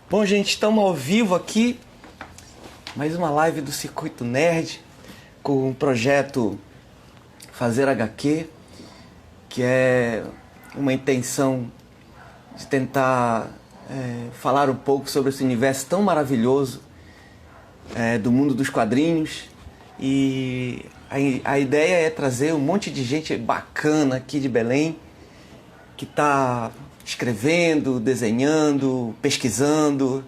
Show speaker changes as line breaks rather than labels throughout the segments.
Bom, gente, estamos ao vivo aqui, mais uma live do Circuito Nerd, com o projeto Fazer HQ, que é uma intenção de tentar falar um pouco sobre esse universo tão maravilhoso do mundo dos quadrinhos. E a ideia é trazer um monte de gente bacana aqui de Belém, que está escrevendo, desenhando, pesquisando.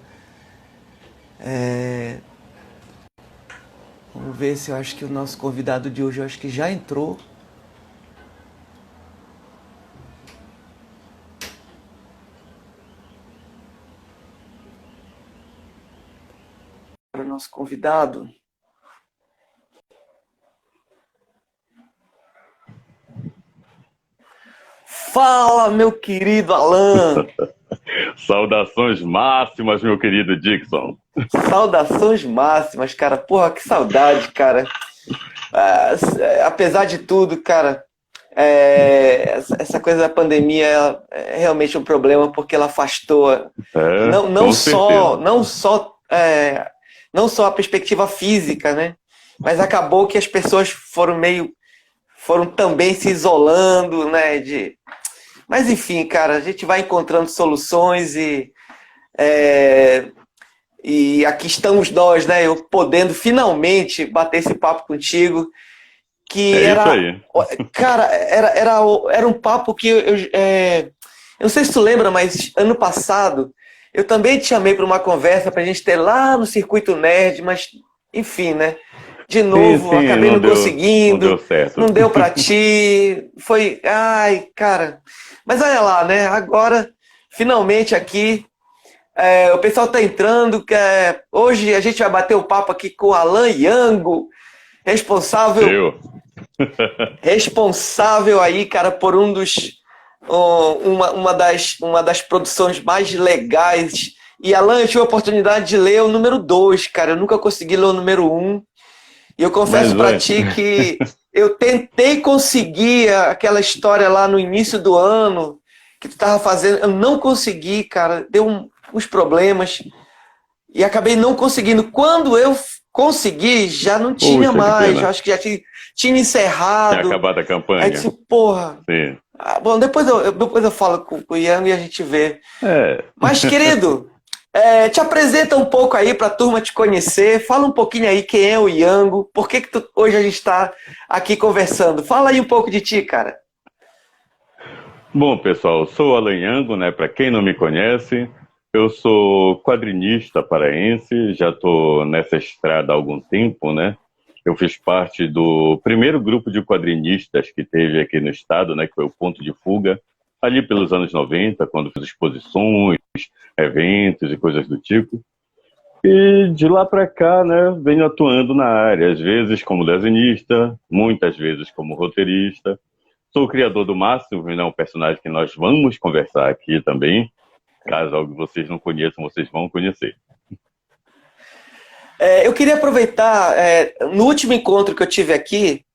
Vamos ver se eu acho que o nosso convidado de hoje, eu acho que já entrou. Para o nosso convidado. Fala, meu querido Alan!
Saudações máximas, meu querido Dixon.
Saudações máximas, cara. Porra, que saudade, cara. Apesar de tudo, cara, essa coisa da pandemia é realmente um problema, porque ela afastou
Com certeza.
não só a perspectiva física, né? Mas acabou que as pessoas foram também se isolando, né? Mas enfim, cara, a gente vai encontrando soluções e aqui estamos nós, né? Eu podendo finalmente bater esse papo contigo, que
É isso
era,
aí.
cara, era um papo que eu não sei se tu lembra, mas ano passado eu também te chamei para uma conversa para a gente ter lá no Circuito Nerd, mas enfim, né? De novo,
Sim,
acabei não
não deu
conseguindo, não
certo.
deu para ti, foi, ai, cara. Mas olha lá, né? Agora, finalmente aqui. O pessoal tá entrando. Hoje a gente vai bater o papo aqui com o Alan Yango, responsável,
Eu.
responsável aí, cara, por uma das produções mais legais. E Alan, eu tive a oportunidade de ler o número 2, cara. Eu nunca consegui ler o número 1. E eu
Mas
confesso pra
olha,
ti que eu tentei conseguir aquela história lá no início do ano que tu tava fazendo. Eu não consegui, cara. Deu uns problemas. E acabei não conseguindo. Quando eu consegui, já não tinha
poxa, que
mais. Eu
pena.
acho que já tinha
Tinha
encerrado.
acabado a
Aí
campanha.
disse, porra.
Sim.
Bom, depois eu falo com o Ian e a gente vê.
É.
Mas, querido, te apresenta um pouco aí para a turma te conhecer. Fala um pouquinho aí quem é o Yango. Por que hoje a gente está aqui conversando? Fala aí um pouco de ti, cara.
Bom, pessoal, sou Alan Yango, né? Para quem não me conhece, eu sou quadrinista paraense, já estou nessa estrada há algum tempo, né? Eu fiz parte do primeiro grupo de quadrinistas que teve aqui no estado, né? Que foi o Ponto de Fuga, ali pelos anos 90, quando fiz exposições, eventos e coisas do tipo. E de lá para cá, né? Venho atuando na área, às vezes como desenhista, muitas vezes como roteirista. Sou o criador do Máximo, né, um personagem que nós vamos conversar aqui também. Caso algo vocês não conheçam, vocês vão conhecer.
Eu queria aproveitar, no último encontro que eu tive aqui,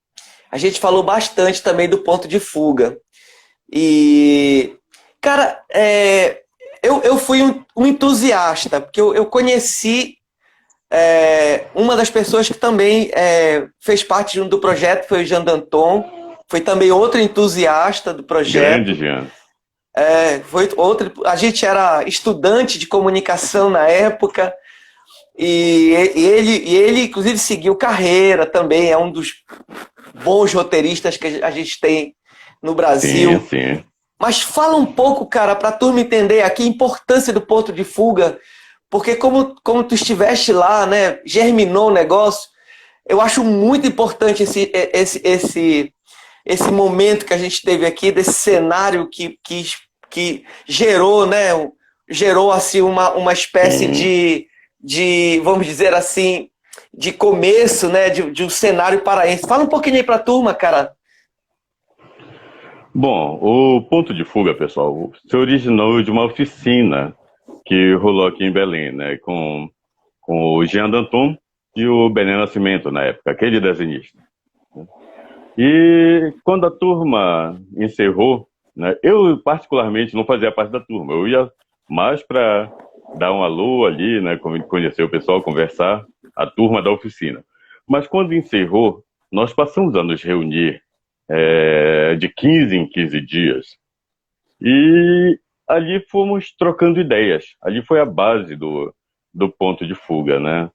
a gente falou bastante também do Ponto de Fuga. E, cara, eu fui um entusiasta, porque eu conheci uma das pessoas que também fez parte do projeto, foi o Jean Danton, foi também outro entusiasta do
Grande,
projeto.
Jean.
Foi outro, a gente era estudante de comunicação na época, e ele, inclusive, seguiu carreira também, é um dos bons roteiristas que a gente tem no
Sim,
Brasil.
sim.
Mas fala um pouco, cara, para a turma entender aqui a importância do Ponto de Fuga, porque como tu estiveste lá, né, germinou o negócio, eu acho muito importante esse momento que a gente teve aqui, desse cenário que gerou, né, gerou assim uma espécie
Sim.
vamos dizer assim, de começo, né, de um cenário paraense. Fala um pouquinho aí para a turma, cara.
Bom, o Ponto de Fuga, pessoal, se originou de uma oficina que rolou aqui em Belém, né? Com o Jean Danton e o Bené Nascimento, na época, aquele desenhista. E quando a turma encerrou, né, eu particularmente não fazia parte da turma, eu ia mais para dar um alô ali, né, conhecer o pessoal, conversar, a turma da oficina. Mas quando encerrou, nós passamos a nos reunir de 15 em 15 dias. E ali fomos trocando ideias. Ali foi a base do ponto de fuga, né?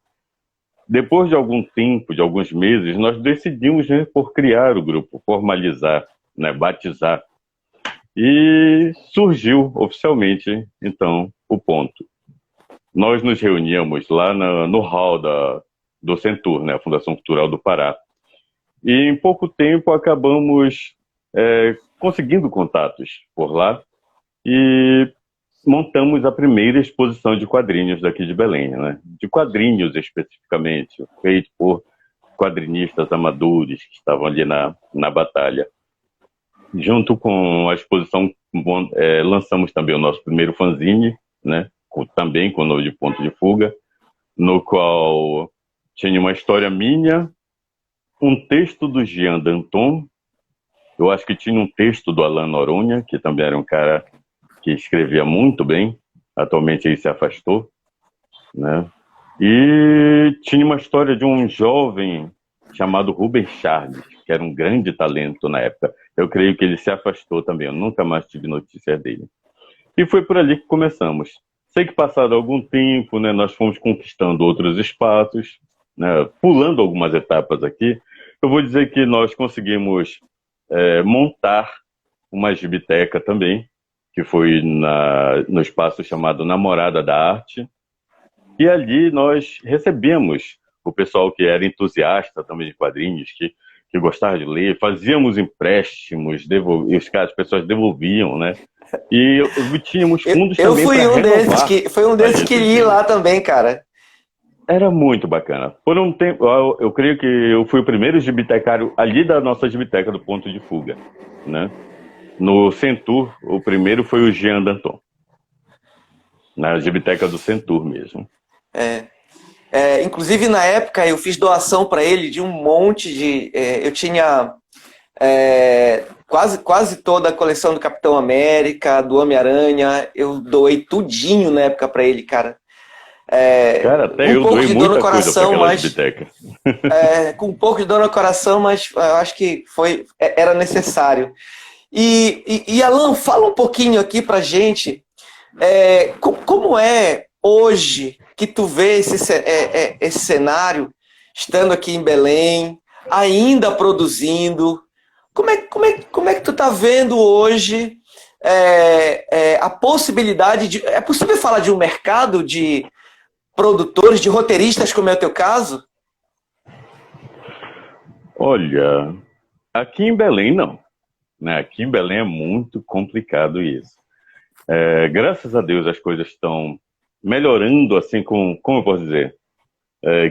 Depois de algum tempo, de alguns meses, nós decidimos, né, por criar o grupo, formalizar, né, batizar. E surgiu oficialmente, então, o ponto. Nós nos reuníamos lá no hall do Centur, né, a Fundação Cultural do Pará. E em pouco tempo acabamos conseguindo contatos por lá e montamos a primeira exposição de quadrinhos daqui de Belém, né? De quadrinhos especificamente, feito por quadrinistas amadores que estavam ali na batalha. Junto com a exposição, lançamos também o nosso primeiro fanzine, né? Também com o nome de Ponto de Fuga, no qual tinha uma história minha, um texto do Jean Danton, eu acho que tinha um texto do Alain Noronha, que também era um cara que escrevia muito bem, atualmente ele se afastou, né? E tinha uma história de um jovem chamado Rubens Charles, que era um grande talento na época. Eu creio que ele se afastou também, eu nunca mais tive notícia dele. E foi por ali que começamos. Sei que passado algum tempo, né, nós fomos conquistando outros espaços, né, pulando algumas etapas aqui. Eu vou dizer que nós conseguimos montar uma gibiteca também, que foi no espaço chamado Namorada da Arte. E ali nós recebemos o pessoal que era entusiasta também de quadrinhos, que gostava de ler, fazíamos empréstimos, as pessoas devolviam, né? E tínhamos fundos
eu
também
fui
para
um desses
renovar.
foi um desses que ia lá também, cara.
Era muito bacana. Por um tempo, eu creio que eu fui o primeiro gibitecário ali da nossa gibiteca do Ponto de Fuga, né? No Centur, o primeiro foi o Jean Danton. Na gibiteca do Centur mesmo.
Inclusive, na época, eu fiz doação para ele de um monte de... eu tinha quase toda a coleção do Capitão América, do Homem-Aranha. Eu doei tudinho na época para ele, cara.
Cara, até
Um
eu
pouco
doei
de dor no
muita coisa para
coração,
aquela
mas...
gibiteca.
com um pouco de dor no coração, mas eu acho que era necessário. E Alan, fala um pouquinho aqui pra gente, como é hoje que tu vê esse cenário, estando aqui em Belém, ainda produzindo. Como é que tu tá vendo hoje a possibilidade de... É possível falar de um mercado de produtores, de roteiristas, como é o teu caso?
Olha, aqui em Belém não. Né? Aqui em Belém é muito complicado isso. Graças a Deus as coisas estão melhorando, assim, como eu posso dizer?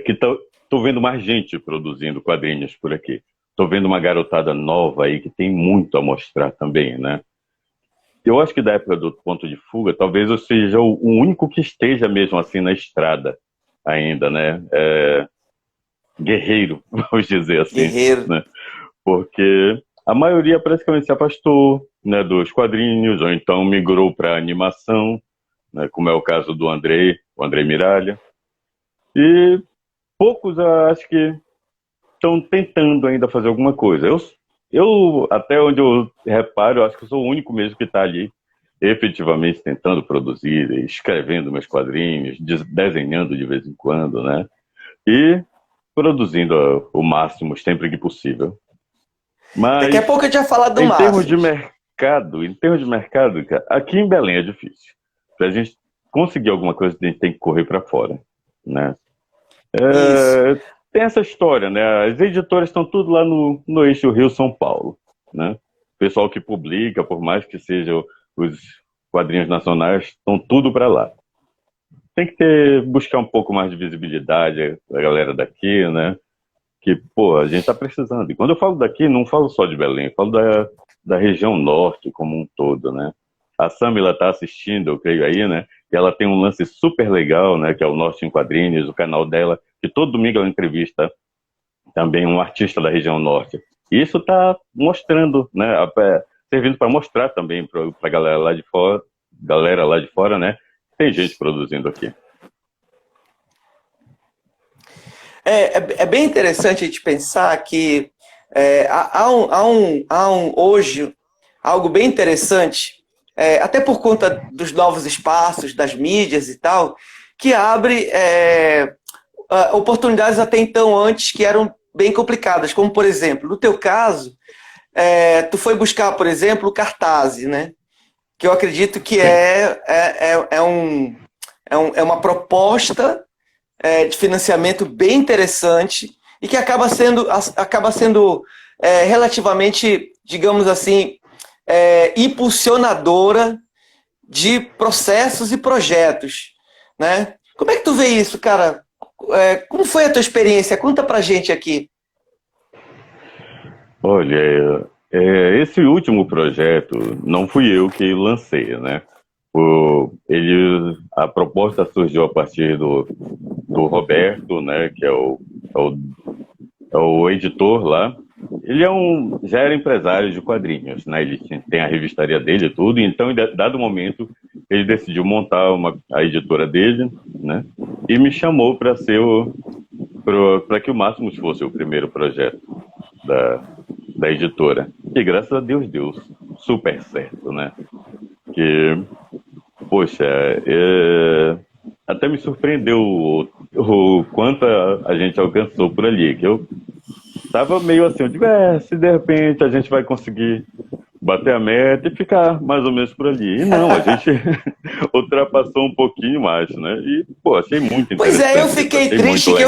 Que tô vendo mais gente produzindo quadrinhos por aqui. Tô vendo uma garotada nova aí que tem muito a mostrar também, né? Eu acho que da época do Ponto de Fuga, talvez eu seja o único que esteja mesmo assim na estrada ainda, né? Guerreiro, vamos dizer assim,
Guerreiro.
né? Porque a maioria praticamente se afastou, né, dos quadrinhos, ou então migrou para animação, né, como é o caso do o André Miralha. E poucos acho que estão tentando ainda fazer alguma coisa. Eu, até onde eu reparo, eu acho que eu sou o único mesmo que está ali efetivamente tentando produzir, escrevendo meus quadrinhos, desenhando de vez em quando, né? E produzindo o máximo sempre que possível.
Daqui a
Mas
pouco eu tinha falado do
em termos de
Máximos.
mercado, cara, aqui em Belém é difícil. Pra gente conseguir alguma coisa, a gente tem que correr para fora, né?
Isso.
Tem essa história, né? As editoras estão tudo lá no eixo Rio-São Paulo, né? O pessoal que publica, por mais que sejam os quadrinhos nacionais, estão tudo para lá. Tem que buscar um pouco mais de visibilidade da galera daqui, né? Que, pô, a gente tá precisando. E quando eu falo daqui, não falo só de Belém, eu falo da região norte como um todo, né? A Samila tá assistindo, eu creio aí, né? E ela tem um lance super legal, né? Que é o Norte em Quadrinhos, o canal dela, que todo domingo ela entrevista também um artista da região norte. E isso tá mostrando, né? Servindo para mostrar também para galera lá de fora, né? tem gente produzindo aqui.
É bem interessante a gente pensar que hoje algo bem interessante, até por conta dos novos espaços, das mídias e tal, que abre oportunidades até então antes que eram bem complicadas, como por exemplo, no teu caso, tu foi buscar, por exemplo, o Cartaz, né? Que eu acredito que é uma proposta de financiamento bem interessante e que acaba sendo relativamente, digamos assim, impulsionadora de processos e projetos, né? Como é que tu vê isso, cara? Como foi a tua experiência? Conta pra gente aqui.
Olha, esse último projeto não fui eu que lancei, né? A proposta surgiu a partir do Roberto, né? Que é o editor lá. Ele já era empresário de quadrinhos, né? Ele tem a revistaria dele e tudo. Então, em dado momento, ele decidiu montar a editora dele, né? E me chamou para que o Máximos fosse o primeiro projeto da editora. E graças a Deus deu super certo, né? Que, poxa, até me surpreendeu o quanto a gente alcançou por ali. Que eu tava meio assim, eu digo, se de repente a gente vai conseguir bater a meta e ficar mais ou menos por ali. E não, a gente ultrapassou um pouquinho mais, né? E, pô, achei muito interessante.
Pois eu fiquei triste que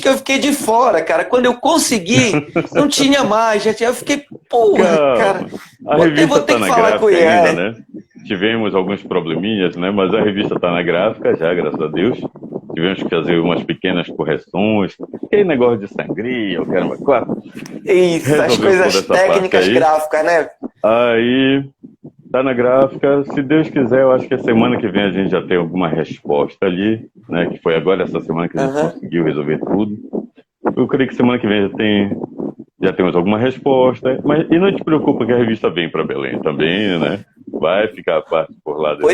eu fiquei de fora, cara. Quando eu consegui, não tinha mais. Eu fiquei, porra, cara.
A revista tá na gráfica ainda, né? Tivemos alguns probleminhas, né? Mas a revista tá na gráfica já, graças a Deus. Tivemos que fazer umas pequenas correções. Aquele negócio de sangria, eu quero uma quatro.
Isso, as coisas técnicas gráficas, né?
Aí, tá na gráfica. Se Deus quiser, eu acho que a semana que vem a gente já tem alguma resposta ali, né? Que foi agora essa semana que a gente conseguiu resolver tudo. Eu creio que semana que vem já temos alguma resposta. E não te preocupa que a revista vem para Belém também, né? Vai ficar a parte por lá da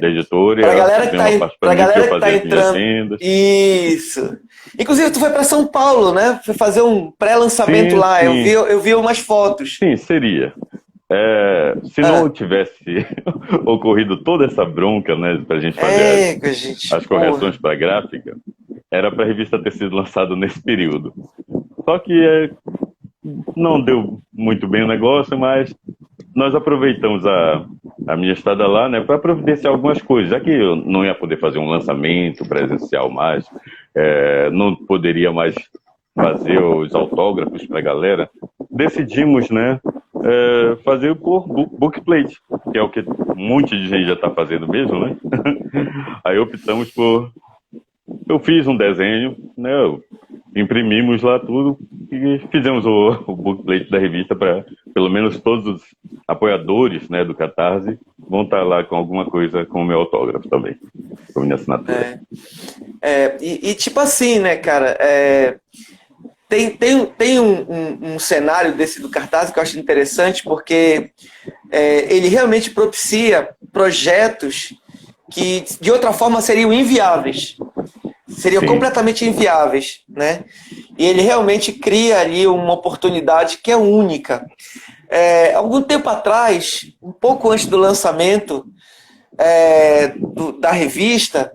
editora.
Pra galera que tá entrando. Isso. Inclusive, tu foi para São Paulo, né? Foi fazer um pré-lançamento lá. Sim. Eu vi umas fotos.
Sim, seria. Se não tivesse ocorrido toda essa bronca, né? Pra gente fazer as correções para a gráfica, era para a revista ter sido lançada nesse período. Só que não deu muito bem o negócio, mas nós aproveitamos a minha estada lá, né, para providenciar algumas coisas, já que eu não ia poder fazer um lançamento presencial mais, não poderia mais fazer os autógrafos para a galera, decidimos, né, fazer por bookplate, que é o que um monte de gente já está fazendo mesmo, né? Aí optamos eu fiz um desenho, né, imprimimos lá tudo e fizemos o bookplate da revista para pelo menos todos os apoiadores, né, do Catarse vão estar lá com alguma coisa com o meu autógrafo também, com a minha assinatura.
E tipo assim, né, cara, tem um cenário desse do Catarse que eu acho interessante porque ele realmente propicia projetos que de outra forma seriam inviáveis. Seriam completamente inviáveis, né? E ele realmente cria ali uma oportunidade que é única. Algum tempo atrás, um pouco antes do lançamento da revista,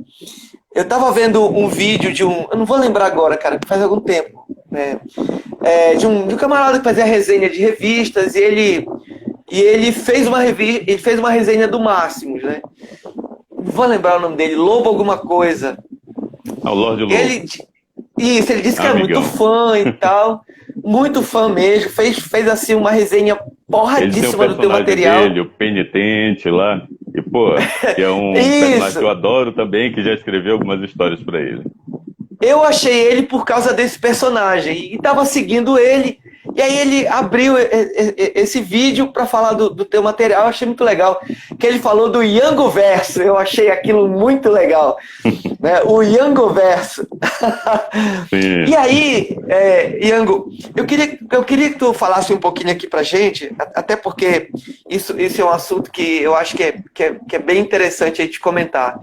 eu estava vendo um vídeo eu não vou lembrar agora, cara, que faz algum tempo, né? De um camarada que fazia resenha de revistas e ele fez uma resenha do Máximos, né? Não vou lembrar o nome dele, Lobo alguma coisa.
O Lorde Lobo.
Ele disse que é muito fã e tal, muito fã mesmo, fez assim uma resenha porradíssima do teu material.
Dele, o Penitente lá, e pô, que é um personagem que eu adoro também, que já escreveu algumas histórias para ele.
Eu achei ele por causa desse personagem, e tava seguindo ele, E aí ele abriu esse vídeo para falar do teu material, eu achei muito legal. Que ele falou do Yangoverso, eu achei aquilo muito legal. Né? O Yangoverso. E aí, Yango, eu queria que tu falasse um pouquinho aqui pra gente, até porque isso é um assunto que eu acho que é bem interessante a gente comentar.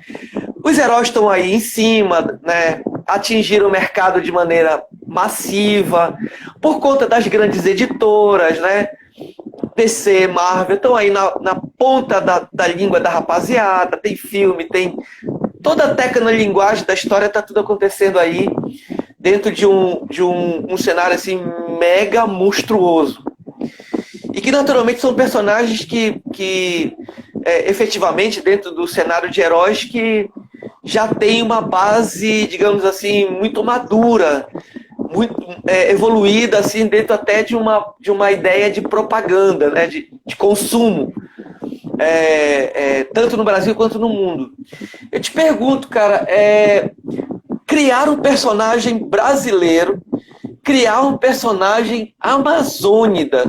Os heróis estão aí em cima, né? Atingiram o mercado de maneira massiva, por conta das grandes editoras, né? DC, Marvel, estão aí na ponta da língua da rapaziada, tem filme, tem toda a tecnolinguagem da história, está tudo acontecendo aí dentro de um cenário assim mega monstruoso. E que naturalmente são personagens que efetivamente dentro do cenário de heróis que já tem uma base, digamos assim, muito madura, muito evoluída, assim, dentro até de uma ideia de propaganda, né, de consumo, tanto no Brasil quanto no mundo. Eu te pergunto, cara, criar um personagem brasileiro, criar um personagem amazônida,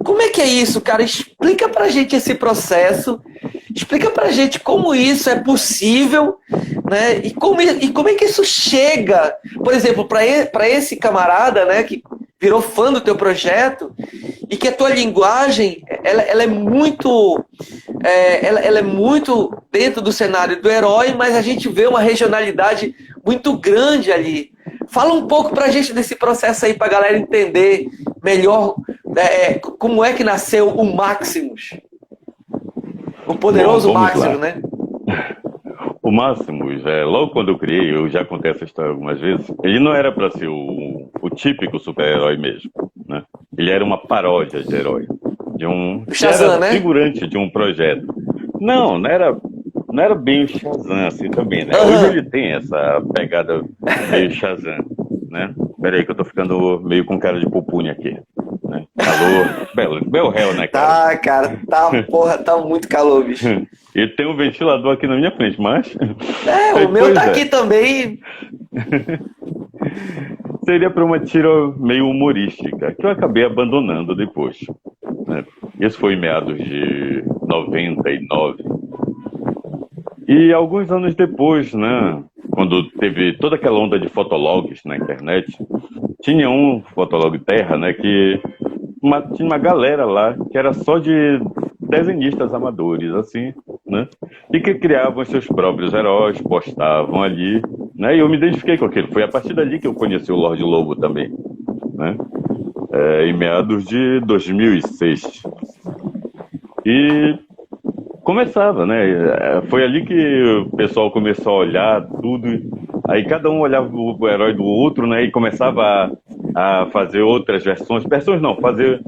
como é que é isso, cara? Explica pra gente esse processo, explica pra gente como isso é possível, né? E como é que isso chega, por exemplo, para esse camarada, né, que virou fã do teu projeto e que a tua linguagem ela é muito ela é muito dentro do cenário do herói, mas a gente vê uma regionalidade muito grande ali. Fala um pouco pra gente desse processo aí, pra galera entender melhor como é que nasceu o Maximus. O poderoso Maximus, né?
O Maximus, logo quando eu criei, eu já contei essa história algumas vezes, ele não era para ser o típico super-herói mesmo, né? Ele era uma paródia de herói.
Shazam,
era
né?
Figurante de um projeto. Não era bem o Shazam assim também, né?
Uhum.
Hoje ele tem essa pegada meio Shazam, né? Peraí que eu tô ficando meio com cara de pupunha aqui. Né? Calor, belo réu, né, cara?
Tá, cara, porra, tá muito calor, bicho.
E tem um ventilador aqui na minha frente, mas...
O meu tá aqui também.
Seria para uma tira meio humorística, que eu acabei abandonando depois. Né? Isso foi em meados de 99. E alguns anos depois, né, quando teve toda aquela onda de fotologs na internet, tinha um fotolog Terra, né, que tinha uma galera lá que era só de desenhistas amadores, assim, né, e que criavam seus próprios heróis, postavam ali, né, e eu me identifiquei com aquilo. Foi a partir dali que eu conheci o Lorde Lobo também, né, em meados de 2006. E começava, né? Foi ali que o pessoal começou a olhar tudo. Aí cada um olhava o herói do outro, né? E começava a fazer outras versões. Versões não, fazer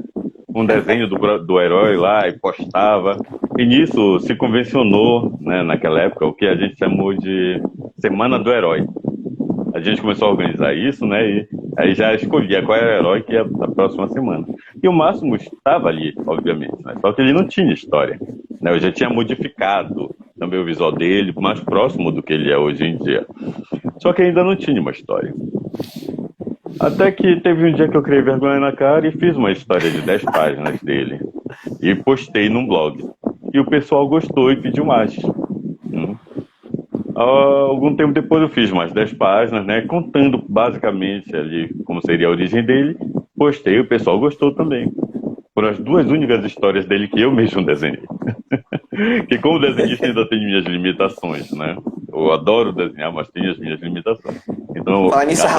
um desenho do herói lá e postava. E nisso se convencionou, né, naquela época, o que a gente chamou de Semana do Herói. A gente começou a organizar isso, né? E aí já escolhia qual era o herói que ia na próxima semana. E o Máximo estava ali, obviamente, né? Só que ele não tinha história. Né? Eu já tinha modificado também o visual dele, mais próximo do que ele é hoje em dia. Só que ainda não tinha uma história. Até que teve um dia que eu criei vergonha na cara e fiz uma história de 10 páginas dele. E postei num blog. E o pessoal gostou e pediu mais. Algum tempo depois eu fiz mais 10 páginas, né, contando basicamente ali como seria a origem dele. Postei, o pessoal gostou também. Foram as duas únicas histórias dele que eu mesmo desenhei. Que como desenhista ainda tem minhas limitações, né? Eu adoro desenhar, mas tem as minhas limitações. Então,
nisso, a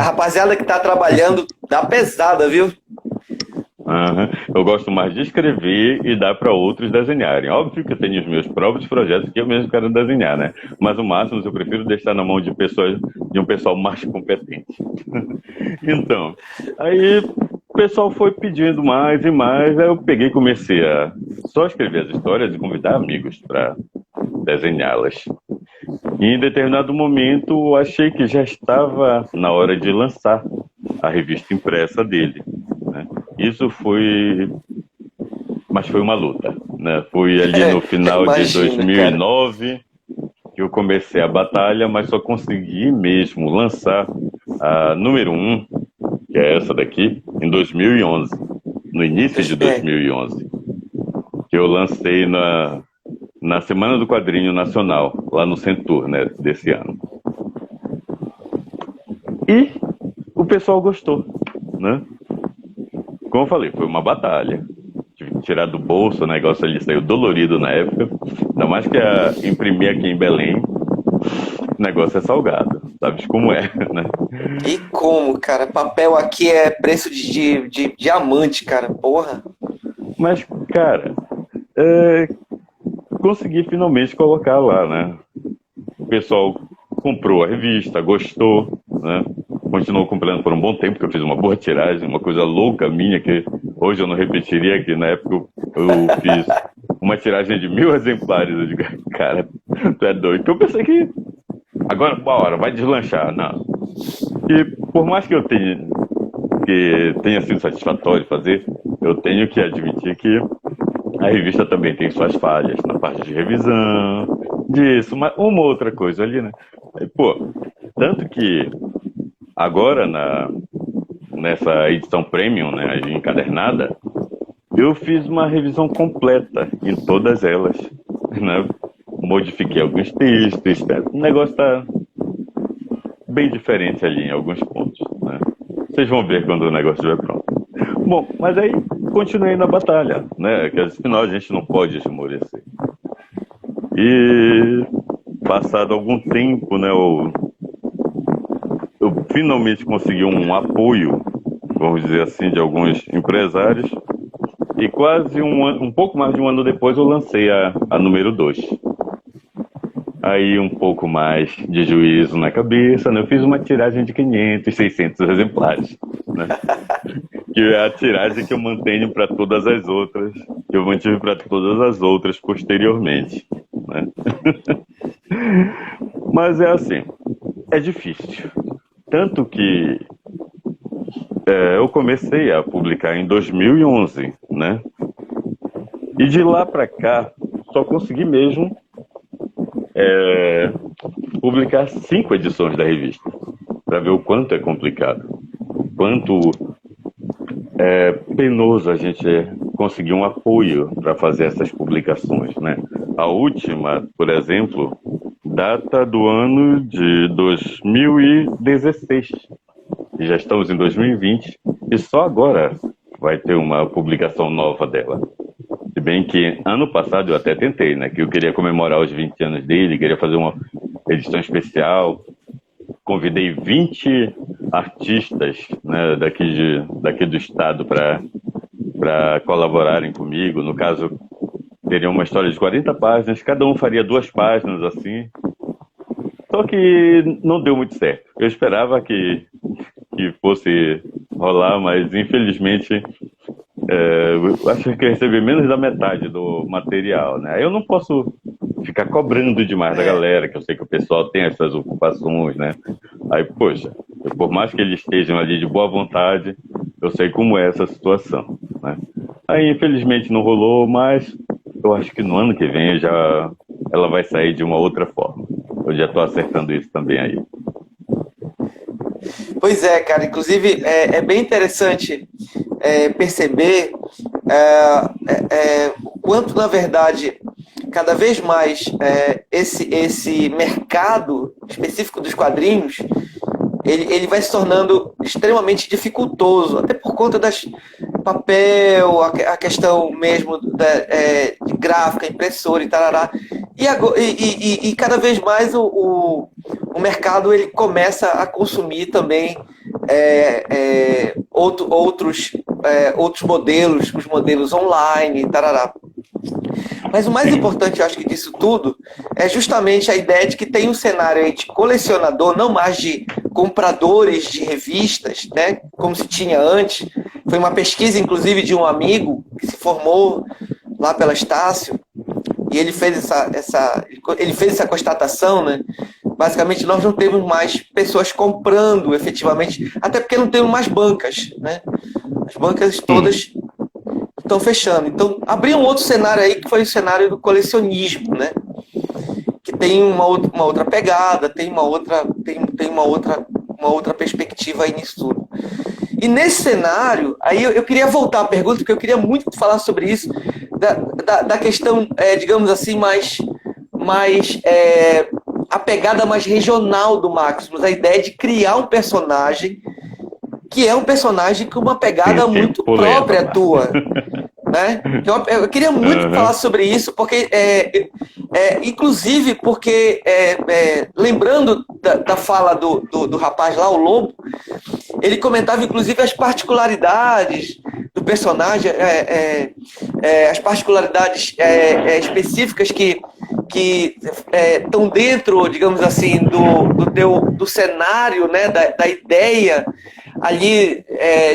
rapaziada que tá trabalhando dá pesada, viu?
Uhum. Eu gosto mais de escrever e dar para outros desenharem. Óbvio que eu tenho os meus próprios projetos que eu mesmo quero desenhar, né? Mas o máximo eu prefiro deixar na mão de um pessoal mais competente. Então, aí o pessoal foi pedindo mais e mais, aí eu peguei e comecei a só escrever as histórias e convidar amigos para desenhá-las. E em determinado momento eu achei que já estava na hora de lançar a revista impressa dele. Isso foi... Mas foi uma luta, né? Foi ali no final de 2009 que eu comecei a batalha, mas só consegui mesmo lançar a número 1, que é essa daqui, em 2011, no início de 2011, que eu lancei na Semana do Quadrinho Nacional, lá no Centur, né, desse ano. E o pessoal gostou, né? Como eu falei, foi uma batalha. Tive que tirar do bolso, o negócio ali saiu dolorido na época. Ainda mais que imprimir aqui em Belém, o negócio é salgado, sabes como é, né?
E como, cara? Papel aqui é preço de diamante, cara. Porra.
Mas, cara, consegui finalmente colocar lá, né? O pessoal comprou a revista, gostou, né? Continuou comprando por um bom tempo, porque eu fiz uma boa tiragem, uma coisa louca minha, que hoje eu não repetiria, que na época eu fiz uma tiragem de 1.000 exemplares. Eu digo, cara, tu é doido. Então eu pensei que agora, bora, vai deslanchar. Não. E por mais que tenha sido satisfatório fazer, eu tenho que admitir que a revista também tem suas falhas na parte de revisão, disso, uma outra coisa ali, né? Pô, tanto que agora nessa edição premium, né, encadernada, eu fiz uma revisão completa em todas elas, né? Modifiquei alguns textos, né? O negócio tá bem diferente ali em alguns pontos, né? Vocês vão ver quando o negócio estiver pronto. Bom, mas aí continuei na batalha, né? Que afinal a gente não pode esmorecer. E passado algum tempo, né, eu finalmente consegui um apoio, vamos dizer assim, de alguns empresários. E quase um pouco mais de um ano depois eu lancei a número 2. Aí um pouco mais de juízo na cabeça, né? Eu fiz uma tiragem de 500, 600 exemplares, né? Que é a tiragem que eu mantenho para todas as outras, que eu mantive para todas as outras posteriormente, né? Mas é assim, é difícil. Tanto que eu comecei a publicar em 2011, né? E de lá para cá, só consegui mesmo publicar 5 edições da revista, para ver o quanto é complicado, o quanto é penoso a gente conseguir um apoio para fazer essas publicações, né? A última, por exemplo, data do ano de 2016. E já estamos em 2020 e só agora vai ter uma publicação nova dela. Se bem que ano passado eu até tentei, né? Que eu queria comemorar os 20 anos dele, queria fazer uma edição especial. Convidei 20 artistas, né, daqui do estado para colaborarem comigo. No caso, teria uma história de 40 páginas, cada um faria 2 páginas assim. Só que não deu muito certo. Eu esperava que fosse rolar, mas infelizmente eu acho que eu recebi menos da metade do material, né? Eu não posso ficar cobrando demais da galera, que eu sei que o pessoal tem essas ocupações, né? Aí, poxa, por mais que eles estejam ali de boa vontade, eu sei como é essa situação, né? Aí, infelizmente, não rolou, mas eu acho que no ano que vem ela vai sair de uma outra forma. Eu já estou acertando isso também aí.
Pois é, cara. Inclusive, é bem interessante perceber o quanto, na verdade, cada vez mais esse mercado específico dos quadrinhos ele vai se tornando extremamente dificultoso, até por conta das papel, a questão mesmo de gráfica, impressora e tarará. E cada vez mais o mercado ele começa a consumir também outros modelos, os modelos online, tarará. Mas o mais importante, eu acho que disso tudo, é justamente a ideia de que tem um cenário aí de colecionador, não mais de compradores de revistas, né, como se tinha antes. Foi uma pesquisa, inclusive, de um amigo que se formou lá pela Estácio, e ele fez essa constatação, né? Basicamente, nós não temos mais pessoas comprando efetivamente, até porque não temos mais bancas, né? As bancas todas estão fechando. Então, abriu um outro cenário aí, que foi o cenário do colecionismo, né? Que tem uma outra pegada, tem uma outra uma outra perspectiva aí nisso tudo. E nesse cenário, aí eu queria voltar à pergunta, porque eu queria muito falar sobre isso, da questão, digamos assim, a pegada mais regional do Maximus, a ideia de criar um personagem que é um personagem com uma pegada muito própria tua, né? Eu queria muito falar sobre isso, porque inclusive porque lembrando da fala do rapaz lá, o Lobo, ele comentava inclusive as particularidades do personagem, as particularidades específicas que estão dentro, digamos assim, do cenário, né, da ideia ali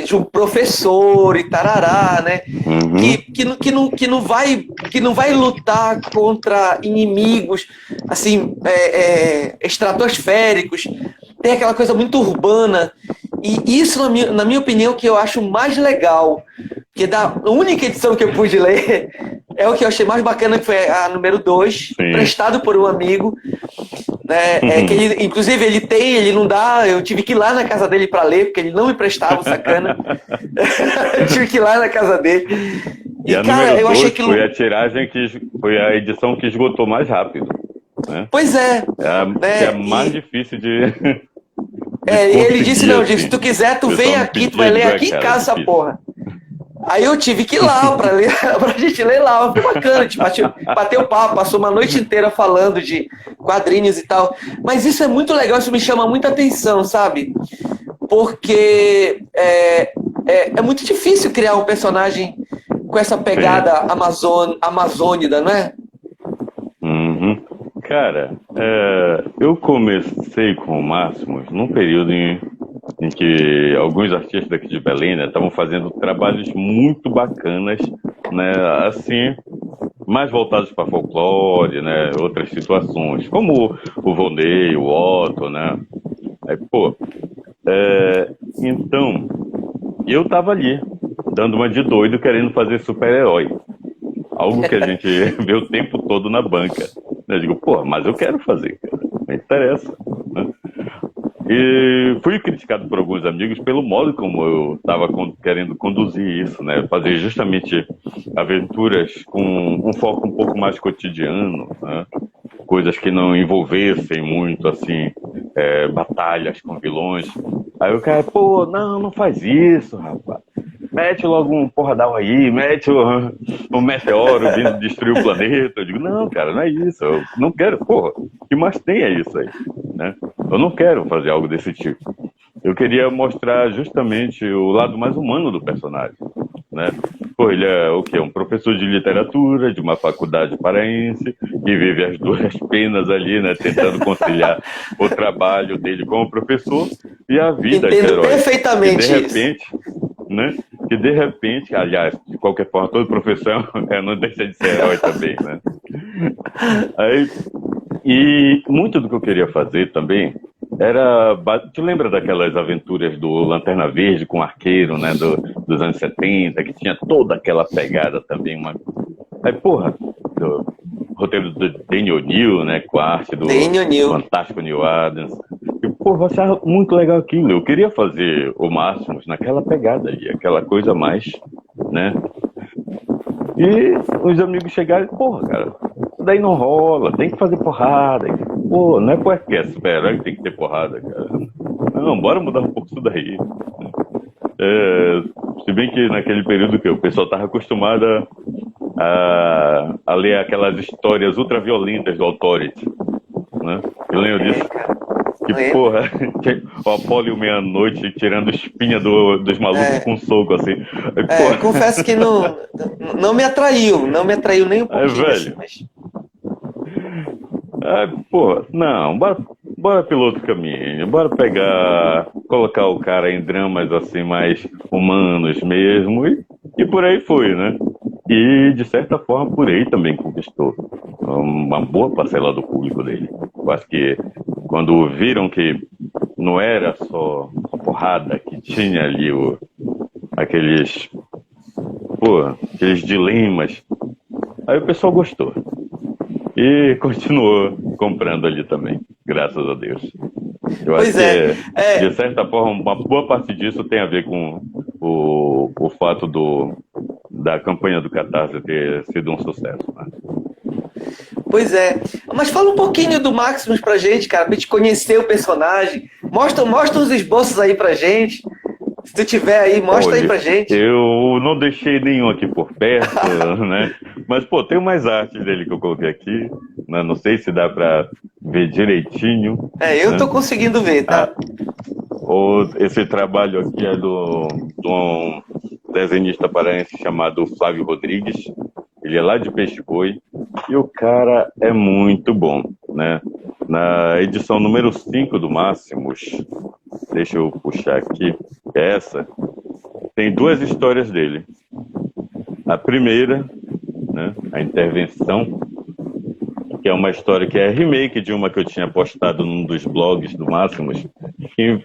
de um professor e tarará, né? Que não vai lutar contra inimigos assim estratosféricos. Tem aquela coisa muito urbana. E isso, na minha opinião, que eu acho mais legal, que da única edição que eu pude ler, é o que eu achei mais bacana, que foi a número 2, emprestado por um amigo, né? Que ele, inclusive ele não dá, eu tive que ir lá na casa dele para ler, porque ele não me prestava, sacana. Eu tive que ir lá na casa dele.
E cara, eu achei que foi a tiragem foi a edição que esgotou mais rápido, né?
Pois é.
É a mais difícil de
ele disse, não, se tu quiser, tu vem aqui, tu vai ler aqui em casa essa porra. Aí eu tive que ir lá pra gente ler lá. Foi bacana, a gente bateu papo, passou uma noite inteira falando de quadrinhos e tal. Mas isso é muito legal, isso me chama muita atenção, sabe? Porque é muito difícil criar um personagem com essa pegada amazônida, não é?
Cara, eu comecei com o Máximos num período em que alguns artistas daqui de Belém, né, estavam fazendo trabalhos muito bacanas, né, assim, mais voltados para folclore, né, outras situações, como o Vonei, o Otto, né. Aí, então, eu tava ali, dando uma de doido, querendo fazer super-herói. Algo que a gente vê o tempo todo na banca. Eu digo, mas eu quero fazer, cara. Não interessa, né? E fui criticado por alguns amigos pelo modo como eu estava querendo conduzir isso, né? Fazer justamente aventuras com um foco um pouco mais cotidiano, né? Coisas que não envolvessem muito, assim, batalhas com vilões. Aí o cara, não faz isso, rapaz. Mete logo um porradão aí, mete um meteoro vindo destruir o planeta. Eu digo, não, cara, não é isso. Eu não quero, o que mais tem é isso aí, né? Eu não quero fazer algo desse tipo. Eu queria mostrar justamente o lado mais humano do personagem, né? Ele é o quê? Um professor de literatura de uma faculdade paraense que vive as duras penas ali, né? Tentando conciliar o trabalho dele como professor e a vida de herói.
Perfeitamente
e de repente, né? Que de repente, aliás, de qualquer forma, todo professor não deixa de ser herói também, né? E muito do que eu queria fazer também era... Tu lembra daquelas aventuras do Lanterna Verde com o Arqueiro, né? Dos anos 70, que tinha toda aquela pegada também, do roteiro do Danny O'Neill, né? Com a arte do fantástico Neil Adams. Eu achava muito legal aquilo. Eu queria fazer o Máximos naquela pegada ali, aquela coisa mais, né? E os amigos chegaram e, cara, isso daí não rola, tem que fazer porrada. Não é porque é super-herói que tem que ter porrada, cara. Não, bora mudar um pouco isso daí. Se bem que naquele período que o pessoal estava acostumado a ler aquelas histórias ultraviolentas do Authority, né? Eu lembro disso. Que o Apollo Meia-Noite tirando espinha dos malucos com soco, assim.
Confesso que não me atraiu nem um pouquinho.
Velho.
Assim,
não, bora pelo outro caminho. Bora colocar o cara em dramas assim mais humanos mesmo. E por aí foi, né? E, de certa forma, por aí também conquistou uma boa parcela do público dele. Eu acho que quando viram que não era só a porrada, que tinha ali aqueles dilemas, aí o pessoal gostou. E continuou comprando ali também, graças a Deus. Eu acho
Pois é.
que, de certa forma, uma boa parte disso tem a ver com o fato da campanha do Catarse ter sido um sucesso, né?
Pois é. Mas fala um pouquinho do Maximus pra gente, cara, pra gente conhecer o personagem. Mostra os esboços aí pra gente. Se tu tiver aí, mostra aí
Olha,
pra gente.
eu não deixei nenhum aqui por perto, né? Mas, pô, tem umas artes dele que eu coloquei aqui, né? Não sei se dá pra ver direitinho,
Eu tô
né?
conseguindo ver,
Ah,
tá?
esse trabalho aqui é de um desenhista paraense chamado Flávio Rodrigues. Ele é lá de Peixe-Boi e o cara é muito bom, né? Na edição número 5 do Máximos, deixa eu puxar aqui, essa, tem duas histórias dele. A primeira, né, a Intervenção, que é uma história que é remake de uma que eu tinha postado num dos blogs do Máximos, que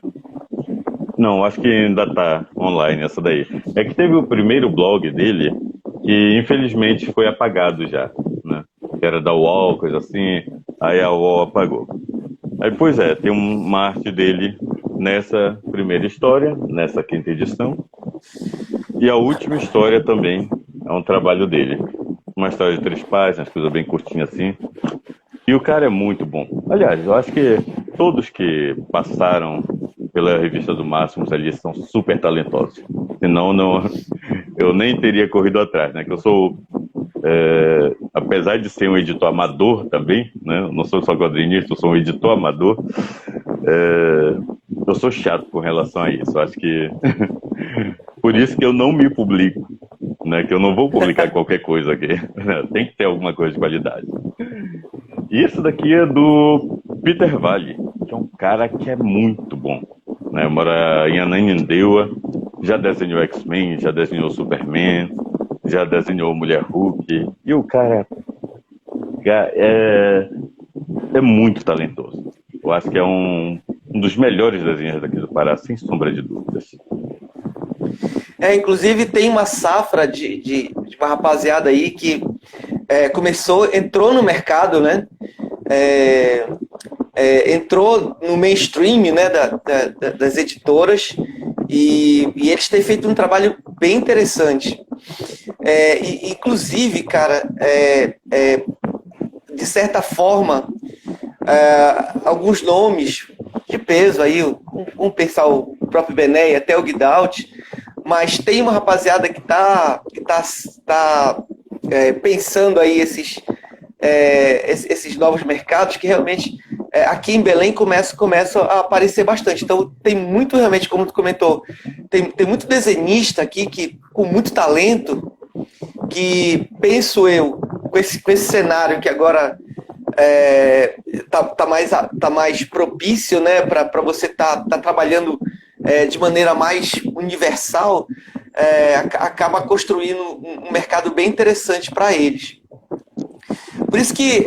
não, acho que ainda tá online essa daí. É que teve o primeiro blog dele que infelizmente foi apagado já, né? Que era da UOL, coisa assim, aí a UOL apagou. Aí, pois é, tem uma arte dele nessa primeira história, nessa quinta edição, e a última história também é um trabalho dele. Uma história de 3 páginas, coisa bem curtinha assim. E o cara é muito bom. Aliás, eu acho que todos que passaram pela revista do Máximos ali são super talentosos. Senão, não, eu nem teria corrido atrás, né? Que eu sou, apesar de ser um editor amador também, né? Eu não sou só quadrinista, eu sou um editor amador. Eu sou chato com relação a isso. Eu acho que por isso que eu não me publico, né? Que eu não vou publicar qualquer coisa aqui. Tem que ter alguma coisa de qualidade. E isso daqui é do Peter Valle, que é um cara que é muito bom, né? Mora em Ananindeua, já desenhou X-Men, já desenhou Superman, já desenhou Mulher Hulk. E o cara é muito talentoso. Eu acho que é um dos melhores desenhos daqui do Pará, sem sombra de dúvidas.
Inclusive tem uma safra de uma rapaziada aí que entrou no mercado, né? Entrou no mainstream, né, das editoras e eles têm feito um trabalho bem interessante. Inclusive, cara, de certa forma, alguns nomes de peso aí, vamos pensar o próprio Bené e até o Guidaut, mas tem uma rapaziada que tá pensando aí esses novos mercados que realmente aqui em Belém começam a aparecer bastante. Então tem muito realmente, como tu comentou, tem muito desenhista aqui com muito talento que, penso eu, com esse cenário que agora tá mais propício, né, para você tá trabalhando de maneira mais universal, acaba construindo um mercado bem interessante para eles. Por isso que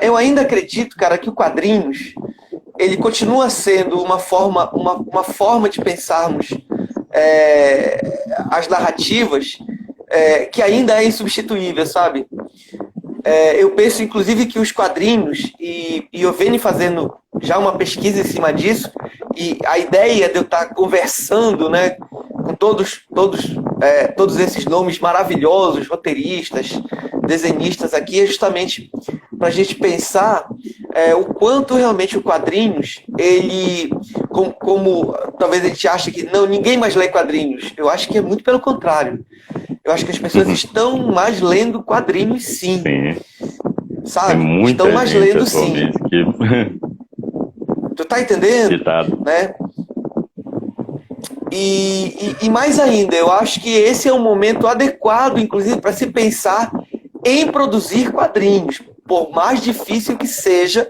eu ainda acredito, cara, que o quadrinhos ele continua sendo uma forma de pensarmos as narrativas que ainda é insubstituível, sabe? Eu penso, inclusive, que os quadrinhos, e eu venho fazendo já uma pesquisa em cima disso, e a ideia de eu estar conversando, né, com todos esses nomes maravilhosos, roteiristas, desenhistas aqui, é justamente para a gente pensar o quanto realmente o quadrinhos, ele, como talvez a gente ache que não, ninguém mais lê quadrinhos, eu acho que é muito pelo contrário. Eu acho que as pessoas estão mais lendo quadrinhos, sim. Sabe?
Tem muita
estão mais
gente
lendo, sim.
que...
Tu tá entendendo? Né? E mais ainda, eu acho que esse é um momento adequado, inclusive, para se pensar em produzir quadrinhos, por mais difícil que seja,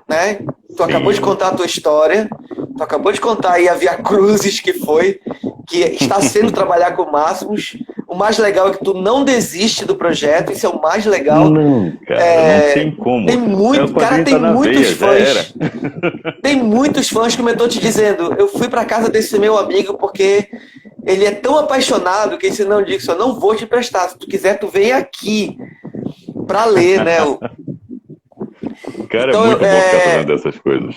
né? Tu acabou de contar a tua história, tu acabou de contar aí a Via Crucis que está sendo trabalhar com Máximos. O mais legal é que tu não desiste do projeto, isso é o mais legal.
Não, cara, não tem como.
Tem muito, cara, tem muitos fãs. Tem muitos fãs, como eu tô te dizendo. Eu fui pra casa desse meu amigo porque ele é tão apaixonado que ele disse, não, Dixon, eu não vou te emprestar. Se tu quiser, tu vem aqui pra ler, né?
Cara, então, é muito bom ficar fazendo essas coisas.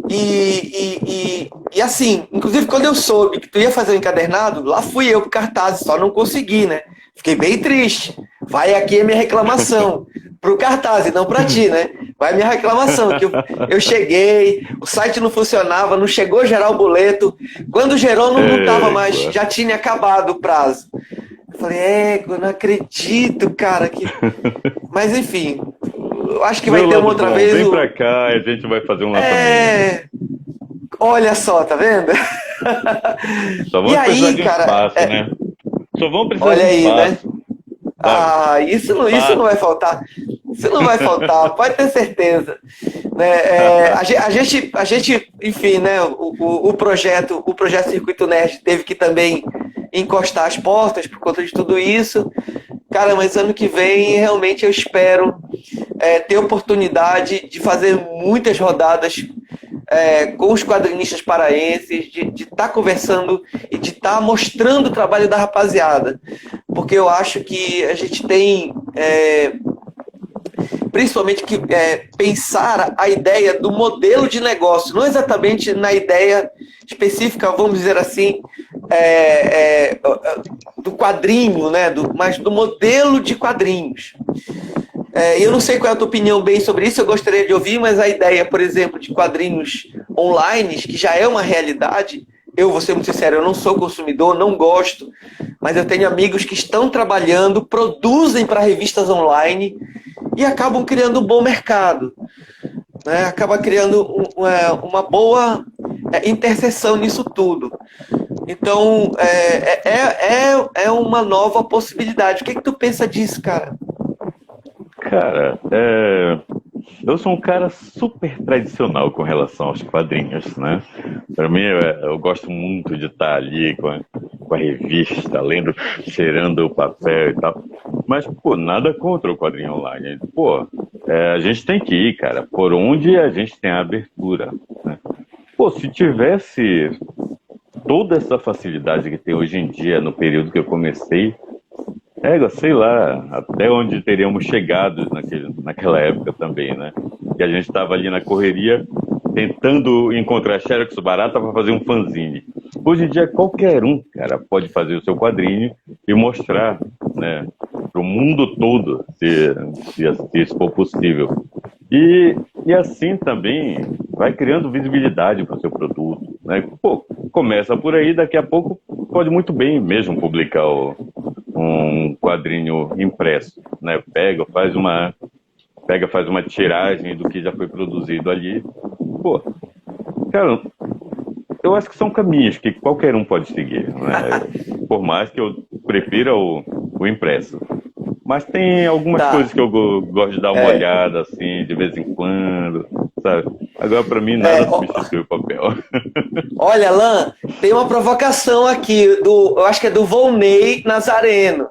E assim, inclusive quando eu soube que tu ia fazer o encadernado, lá fui eu pro cartaz, só não consegui, né? Fiquei bem triste. Vai aqui a minha reclamação pro cartaz e não pra ti, né? Vai a minha reclamação, que eu cheguei, o site não funcionava, não chegou a gerar o boleto. Quando gerou, não tava mais, já tinha acabado o prazo. Eu falei, eu não acredito, cara. Mas enfim, eu acho que vai ter uma outra vez.
Vem pra cá, a gente vai fazer um lançamento.
Olha só, tá vendo?
Só vamos precisar de um espaço, né? Só vamos precisar de um espaço.
Né? Isso não vai faltar. Isso não vai faltar, pode ter certeza. Né? A gente, enfim, né? O projeto Circuito Nerd teve que também encostar as portas por conta de tudo isso. Cara, mas ano que vem realmente eu espero ter oportunidade de fazer muitas rodadas com os quadrinistas paraenses, de estar conversando e de estar mostrando o trabalho da rapaziada. Porque eu acho que a gente tem, principalmente, que pensar a ideia do modelo de negócio, não exatamente na ideia específica, vamos dizer assim, do quadrinho, né? Mas do modelo de quadrinhos. Eu não sei qual é a tua opinião bem sobre isso, eu gostaria de ouvir, mas a ideia, por exemplo, de quadrinhos online, que já é uma realidade, eu vou ser muito sincero, eu não sou consumidor, não gosto, mas eu tenho amigos que estão trabalhando, produzem para revistas online e acabam criando um bom mercado. Né? Acaba criando uma boa interseção nisso tudo. Então, é uma nova possibilidade. O que tu pensa disso, cara?
Cara, eu sou um cara super tradicional com relação aos quadrinhos, né? Para mim, eu gosto muito de estar ali com a revista, lendo, cheirando o papel e tal. Mas, pô, nada contra o quadrinho online. Pô, a gente tem que ir, cara, por onde a gente tem a abertura, né? Pô, se tivesse toda essa facilidade que tem hoje em dia, no período que eu comecei, sei lá, até onde teríamos chegado naquela época também, né? Que a gente estava ali na correria, tentando encontrar xerox barata para fazer um fanzine. Hoje em dia, qualquer um, cara, pode fazer o seu quadrinho e mostrar, né, para o mundo todo, se isso for possível. E assim também vai criando visibilidade para o seu produto, né? Pô, começa por aí, daqui a pouco pode muito bem mesmo publicar um quadrinho impresso, né? Faz uma tiragem do que já foi produzido ali. Pô, cara, eu acho que são caminhos que qualquer um pode seguir, né? Por mais que eu prefira o impresso. Mas tem algumas coisas que eu gosto de dar uma olhada, assim, de vez em quando, sabe? Agora, pra mim, nada substitui o papel.
Olha, Alan, tem uma provocação aqui, eu acho que é do Volney Nazareno.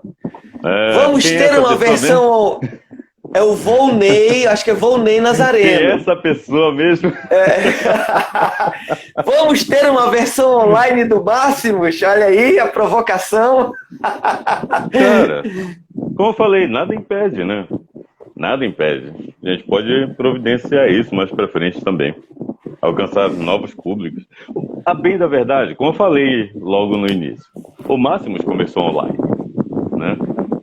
Vamos ter uma versão... É o Volney, acho que é Volney Nazareno.
Quem é essa pessoa mesmo?
Vamos ter uma versão online do Máximos? Olha aí a provocação.
Cara, como eu falei, nada impede, né? Nada impede. A gente pode providenciar isso mais pra frente também. Alcançar novos públicos. A bem da verdade, como eu falei logo no início, o Máximos começou online, né?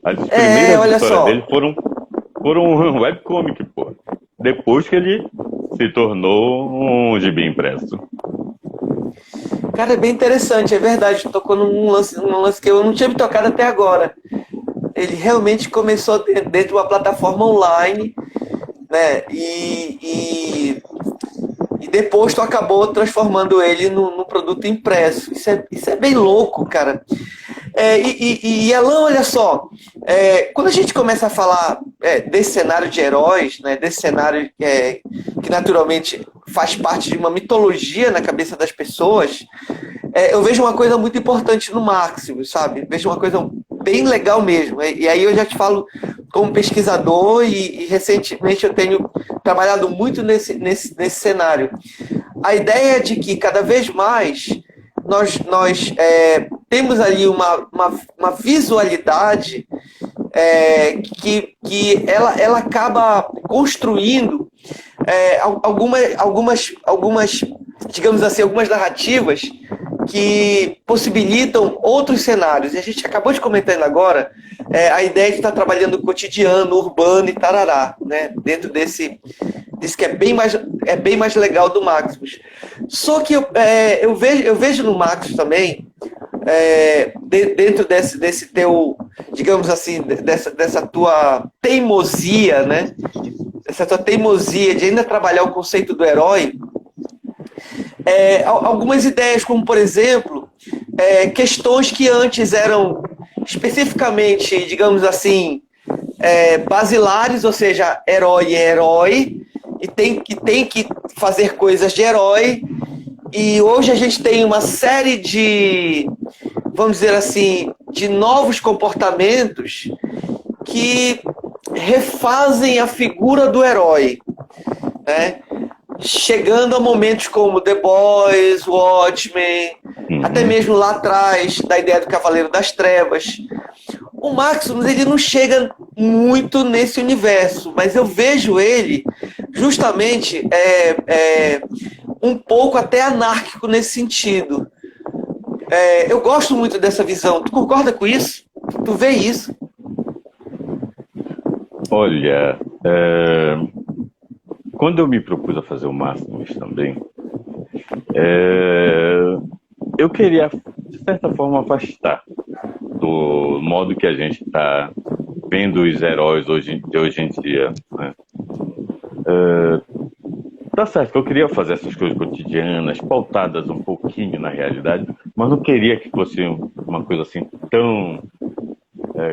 As primeiras histórias dele foram um webcomic, pô. Depois que ele se tornou um gibi impresso.
Cara, é bem interessante, é verdade. Tocou num lance que eu não tinha me tocado até agora. Ele realmente começou dentro de uma plataforma online, né? E depois tu acabou transformando ele num produto impresso. Isso é bem louco, cara. E Alan, olha só, quando a gente começa a falar desse cenário de heróis, né, desse cenário que naturalmente faz parte de uma mitologia na cabeça das pessoas, eu vejo uma coisa muito importante no Máximo, sabe? Vejo uma coisa bem legal mesmo. E aí eu já te falo como pesquisador e recentemente eu tenho trabalhado muito nesse cenário. A ideia é de que cada vez mais nós temos ali uma visualidade que ela acaba construindo algumas, digamos assim, algumas narrativas que possibilitam outros cenários. E a gente acabou de comentando agora a ideia de estar trabalhando o cotidiano, urbano e tarará, né? Dentro desse que é bem mais legal do Maximus. Só que eu vejo no Maximus também, dentro desse teu, digamos assim, dessa tua teimosia, né? Essa tua teimosia de ainda trabalhar o conceito do herói, algumas ideias, como por exemplo, questões que antes eram especificamente, digamos assim, basilares, ou seja, herói é herói, e tem que fazer coisas de herói, e hoje a gente tem uma série de, vamos dizer assim, de novos comportamentos que refazem a figura do herói, né? Chegando a momentos como The Boys, Watchmen, até mesmo lá atrás, da ideia do Cavaleiro das Trevas. O Maximus, ele não chega muito nesse universo, mas eu vejo ele justamente um pouco até anárquico nesse sentido. Eu gosto muito dessa visão. Tu concorda com isso? Tu vê isso?
Olha, quando eu me propus a fazer o Maximus também, eu queria, de certa forma, afastar do modo que a gente está vendo os heróis de hoje em dia, né? Tá certo que eu queria fazer essas coisas cotidianas, pautadas um pouquinho na realidade, mas não queria que fosse uma coisa assim tão,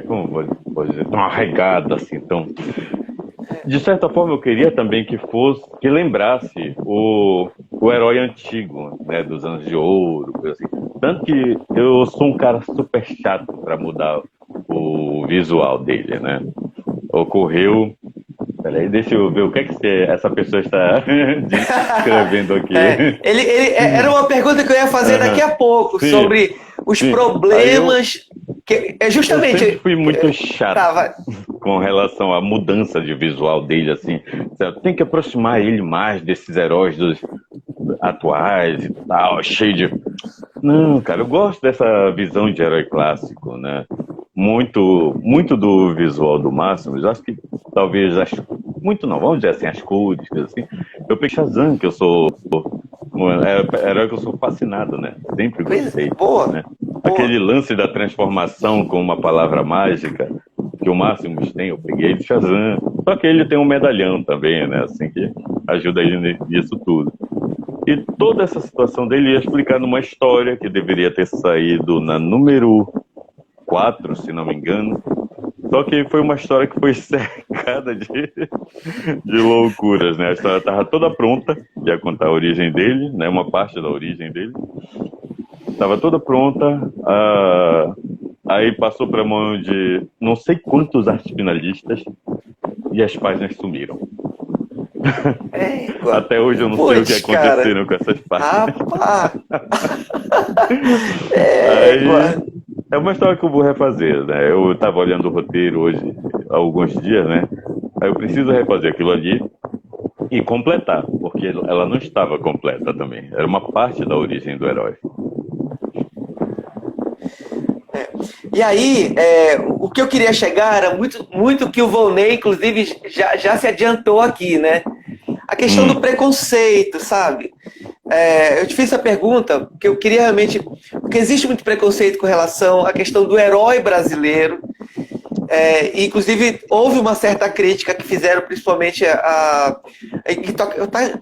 como vou dizer, tão arraigada, assim, tão... De certa forma eu queria também que lembrasse o herói antigo, né, dos anos de ouro, coisa assim. Tanto que eu sou um cara super chato para mudar o visual dele, né? Ocorreu... Peraí, deixa eu ver o que é que essa pessoa está descrevendo aqui.
Era uma pergunta que eu ia fazer daqui a pouco, sim, sobre os problemas... justamente...
Eu sempre fui muito chato com relação à mudança de visual dele, assim. Tem que aproximar ele mais desses heróis atuais e tal, cheio de... Não, cara, eu gosto dessa visão de herói clássico, né? Muito, muito do visual do Máximo, acho que talvez, muito não, vamos dizer assim, as cores, assim. Eu peguei Shazam, que eu sou herói que eu sou fascinado, né? Sempre gostei.
Boa,
né?
Boa.
Aquele lance da transformação com uma palavra mágica que o Máximos tem, eu peguei de Shazam. Só que ele tem um medalhão também, né? Assim, que ajuda ele nisso tudo. E toda essa situação dele ia explicar numa história que deveria ter saído na número 4, se não me engano. Só que foi uma história que foi cercada de loucuras, né? A história estava toda pronta, ia contar a origem dele, né? Uma parte da origem dele. Estava toda pronta, aí passou para a mão de não sei quantos artes finalistas e as páginas sumiram. Até hoje eu não sei o que aconteceram com essas páginas. É uma história que eu vou refazer, né? Eu estava olhando o roteiro hoje, há alguns dias, né? Aí eu preciso refazer aquilo ali e completar, porque ela não estava completa também. Era uma parte da origem do herói.
E aí, o que eu queria chegar era muito que o Volney, inclusive, já se adiantou aqui, né? A questão do preconceito, sabe? Eu te fiz essa pergunta porque eu queria realmente... Porque existe muito preconceito com relação à questão do herói brasileiro. Inclusive, houve uma certa crítica que fizeram principalmente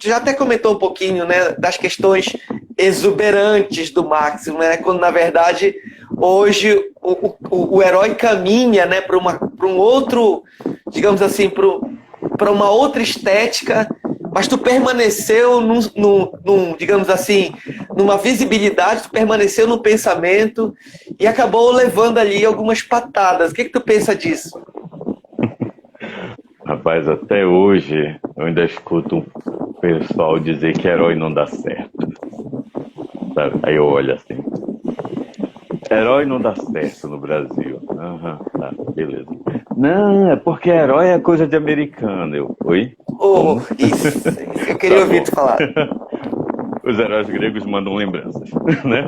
já até comentou um pouquinho, né, das questões exuberantes do Máximo, né? Quando, na verdade, hoje o herói caminha, né, para um outro, digamos assim, para uma outra estética, mas tu permaneceu digamos assim, numa visibilidade, tu permaneceu no pensamento e acabou levando ali algumas patadas. O que tu pensa disso?
Rapaz, até hoje eu ainda escuto um pessoal dizer que herói não dá certo. Sabe? Aí eu olho assim. Herói não dá certo no Brasil. Aham, tá, beleza. Não, é porque herói é coisa de americano. Oi?
Oh, isso eu queria
Tá
ouvir
bom.
tu falar.
Os heróis gregos mandam lembranças, né?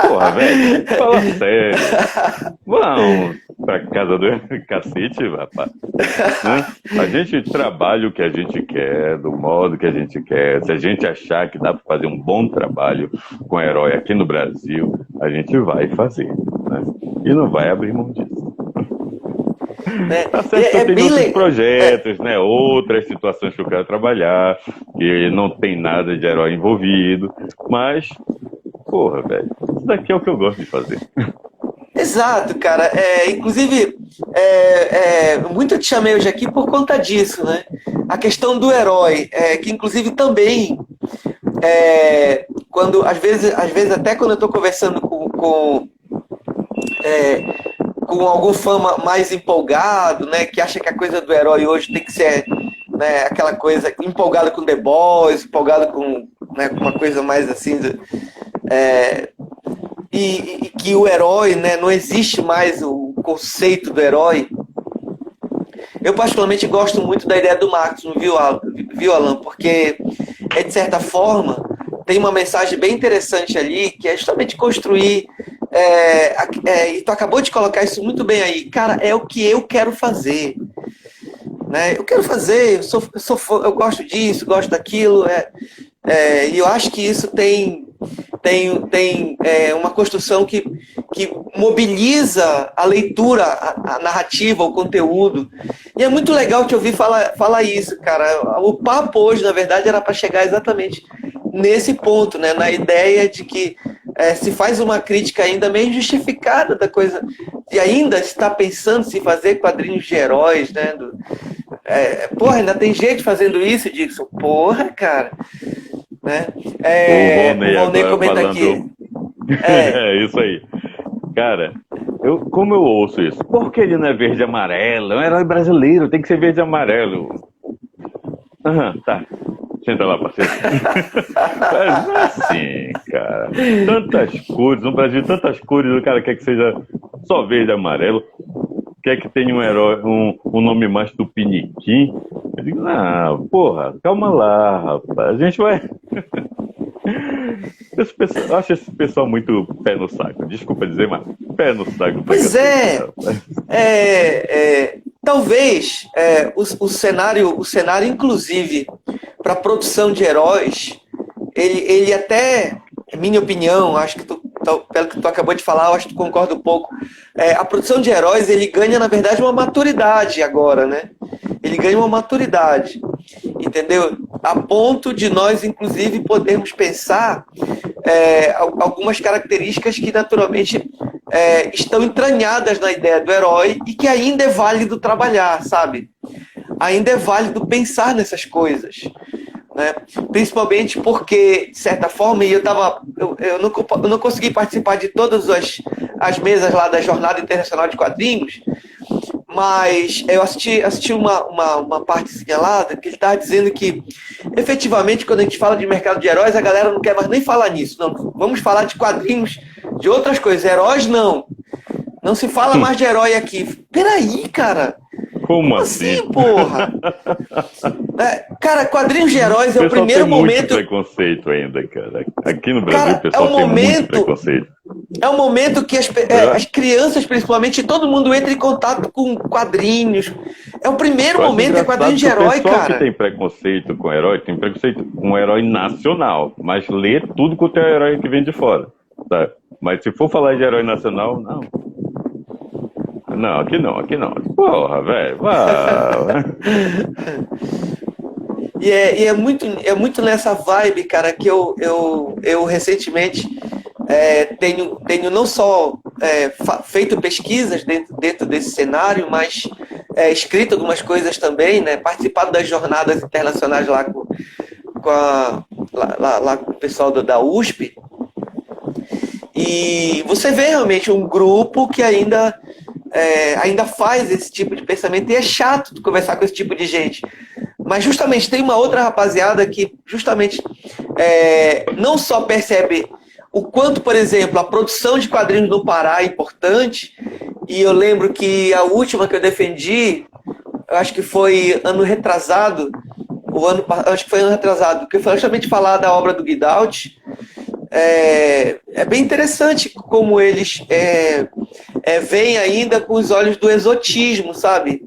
Porra, velho, fala sério. Vamos pra casa do cacete, rapaz. Né? A gente trabalha o que a gente quer, do modo que a gente quer. Se a gente achar que dá para fazer um bom trabalho com herói aqui no Brasil, a gente vai fazer, né? E não vai abrir mão disso.
Né?
Tá certo que eu tenho
Bem
outros
legal.
projetos, né? Outras situações que eu quero trabalhar, que não tem nada de herói envolvido, mas, porra, velho, isso daqui é o que eu gosto de fazer.
Exato, cara. Inclusive, muito eu te chamei hoje aqui por conta disso, né? A questão do herói, que inclusive também, quando às vezes até quando eu estou conversando com algum fã mais empolgado, né, que acha que a coisa do herói hoje tem que ser, né, aquela coisa empolgado com The Boys, empolgado com, né, com uma coisa mais assim, e que o herói, né, não existe mais o conceito do herói. Eu particularmente gosto muito da ideia do Marx, não viu, Alan? Porque de certa forma tem uma mensagem bem interessante ali, que é justamente construir. E tu acabou de colocar isso muito bem aí. Cara, é o que eu quero fazer. Né? Eu quero fazer, eu gosto disso, gosto daquilo. E eu acho que isso tem uma construção que mobiliza a leitura, a narrativa, o conteúdo. E é muito legal te ouvir falar isso, cara. O papo hoje, na verdade, era para chegar exatamente nesse ponto, né? Na ideia de que se faz uma crítica ainda meio justificada da coisa, e ainda está pensando se fazer quadrinhos de heróis, né? Porra, ainda tem gente fazendo isso, Dixon. Porra, cara. Né?
O Volney
O Volney
agora
comenta
falando.
aqui.
É isso aí. Cara, como eu ouço isso? Por que ele não é verde e amarelo? É um herói brasileiro, tem que ser verde e amarelo. Aham, tá. Senta lá, parceiro. Mas não é assim, cara. Tantas cores, no Brasil, tantas cores, o cara quer que seja só verde e amarelo. Quer que tenha um herói, um nome mais tupiniquim. Eu digo, não, porra, calma lá, rapaz. A gente vai. Eu acho esse pessoal muito pé no saco. Desculpa dizer, mas pé no saco.
Pois talvez o cenário, inclusive, para a produção de heróis, ele até, minha opinião, acho que pelo que tu acabou de falar, eu acho que tu concorda um pouco. A produção de heróis, ele ganha, na verdade, uma maturidade agora, né? Ele ganha uma maturidade, entendeu? A ponto de nós, inclusive, podermos pensar algumas características que, naturalmente, estão entranhadas na ideia do herói e que ainda é válido trabalhar, sabe? Ainda é válido pensar nessas coisas. Né? Principalmente porque, de certa forma, eu não consegui participar de todas as mesas lá da Jornada Internacional de Quadrinhos, mas eu assisti uma partezinha lá que ele estava dizendo que, efetivamente, quando a gente fala de mercado de heróis, a galera não quer mais nem falar nisso. Não, vamos falar de quadrinhos, de outras coisas. Heróis, não. Não se fala mais de herói aqui. Peraí, cara.
Como assim,
porra? Cara, quadrinhos de heróis é o primeiro momento.
Tem muito preconceito ainda, cara. Aqui no Brasil, o pessoal tem muito preconceito.
É o momento que as crianças, principalmente, todo mundo entra em contato com quadrinhos. É o primeiro momento que é quadrinhos de herói, cara. O pessoal
que tem preconceito com herói, tem preconceito com um herói nacional, mas lê tudo com o teu herói que vem de fora. Tá? Mas se for falar de herói nacional, não. Não, aqui não. Porra, velho.
E é muito nessa vibe, cara, que eu recentemente tenho não só feito pesquisas dentro desse cenário, mas escrito algumas coisas também, né? Participado das jornadas internacionais lá com o pessoal da USP. E você vê realmente um grupo que ainda faz esse tipo de pensamento, e é chato conversar com esse tipo de gente. Mas justamente tem uma outra rapaziada que justamente não só percebe o quanto, por exemplo, a produção de quadrinhos no Pará é importante, e eu lembro que a última que eu defendi, eu acho que foi ano retrasado, acho que foi ano retrasado, que foi justamente falar da obra do Guidaut. É bem interessante como eles veem ainda com os olhos do exotismo, sabe?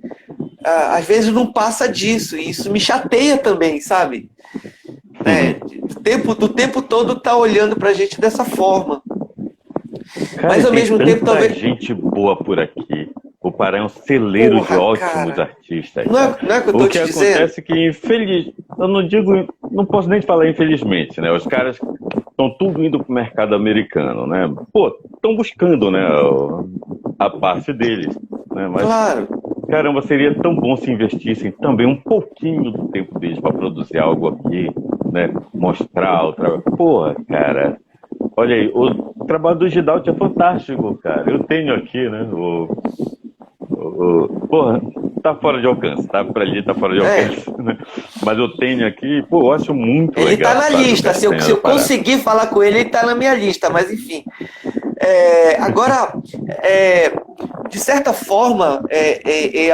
Às vezes não passa disso, e isso me chateia também, sabe? Do tempo todo tá olhando pra gente dessa forma.
Cara,
mas ao mesmo tempo talvez...
gente boa por aqui. O Pará é um celeiro de ótimos artistas.
Não é que eu tô te dizendo. O que
acontece é que, eu não digo, não posso nem falar infelizmente, né? Os caras estão tudo indo pro mercado americano, né? Pô, estão buscando, né, a parte deles, né? Mas,
claro.
Caramba, seria tão bom se investissem também um pouquinho do tempo deles para produzir algo aqui, né? Mostrar o trabalho. Porra, cara. Olha aí, o trabalho do Guidaut é fantástico, cara. Eu tenho aqui, né? Porra, tá fora de alcance, tá? Pra ali tá fora de alcance, né? Mas eu tenho aqui, pô, eu acho muito legal.
Ele tá na lista, se eu conseguir falar com ele, ele tá na minha lista, mas enfim. Agora, de certa forma,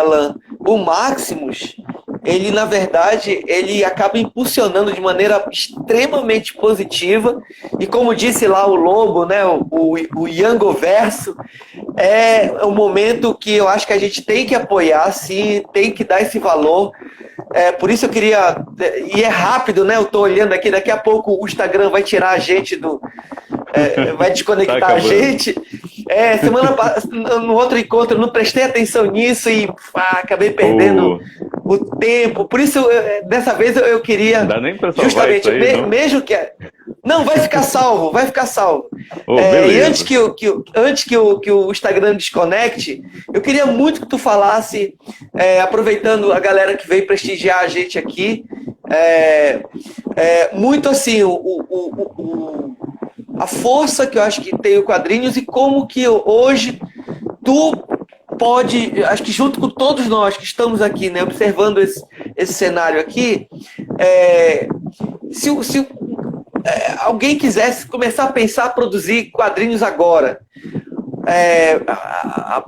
Alan, o Maximus, ele na verdade, ele acaba impulsionando de maneira extremamente positiva, e como disse lá o Lobo, né, o Yangoverso, é um momento que eu acho que a gente tem que apoiar, sim, tem que dar esse valor. Por isso eu queria, e é rápido, né, eu tô olhando aqui, daqui a pouco o Instagram vai tirar a gente vai desconectar a gente. Semana passada, no outro encontro, eu não prestei atenção nisso e acabei perdendo o tempo. Por isso, dessa vez eu queria.
Não dá nem pra salvar
justamente,
isso aí,
mesmo que. Não, vai ficar salvo, vai ficar salvo. E antes que o Instagram desconecte, eu queria muito que tu falasse, aproveitando a galera que veio prestigiar a gente aqui, muito assim, a força que eu acho que tem o quadrinhos e como que hoje tu pode, acho que junto com todos nós que estamos aqui, né, observando esse cenário aqui, se alguém quisesse começar a pensar a produzir quadrinhos agora,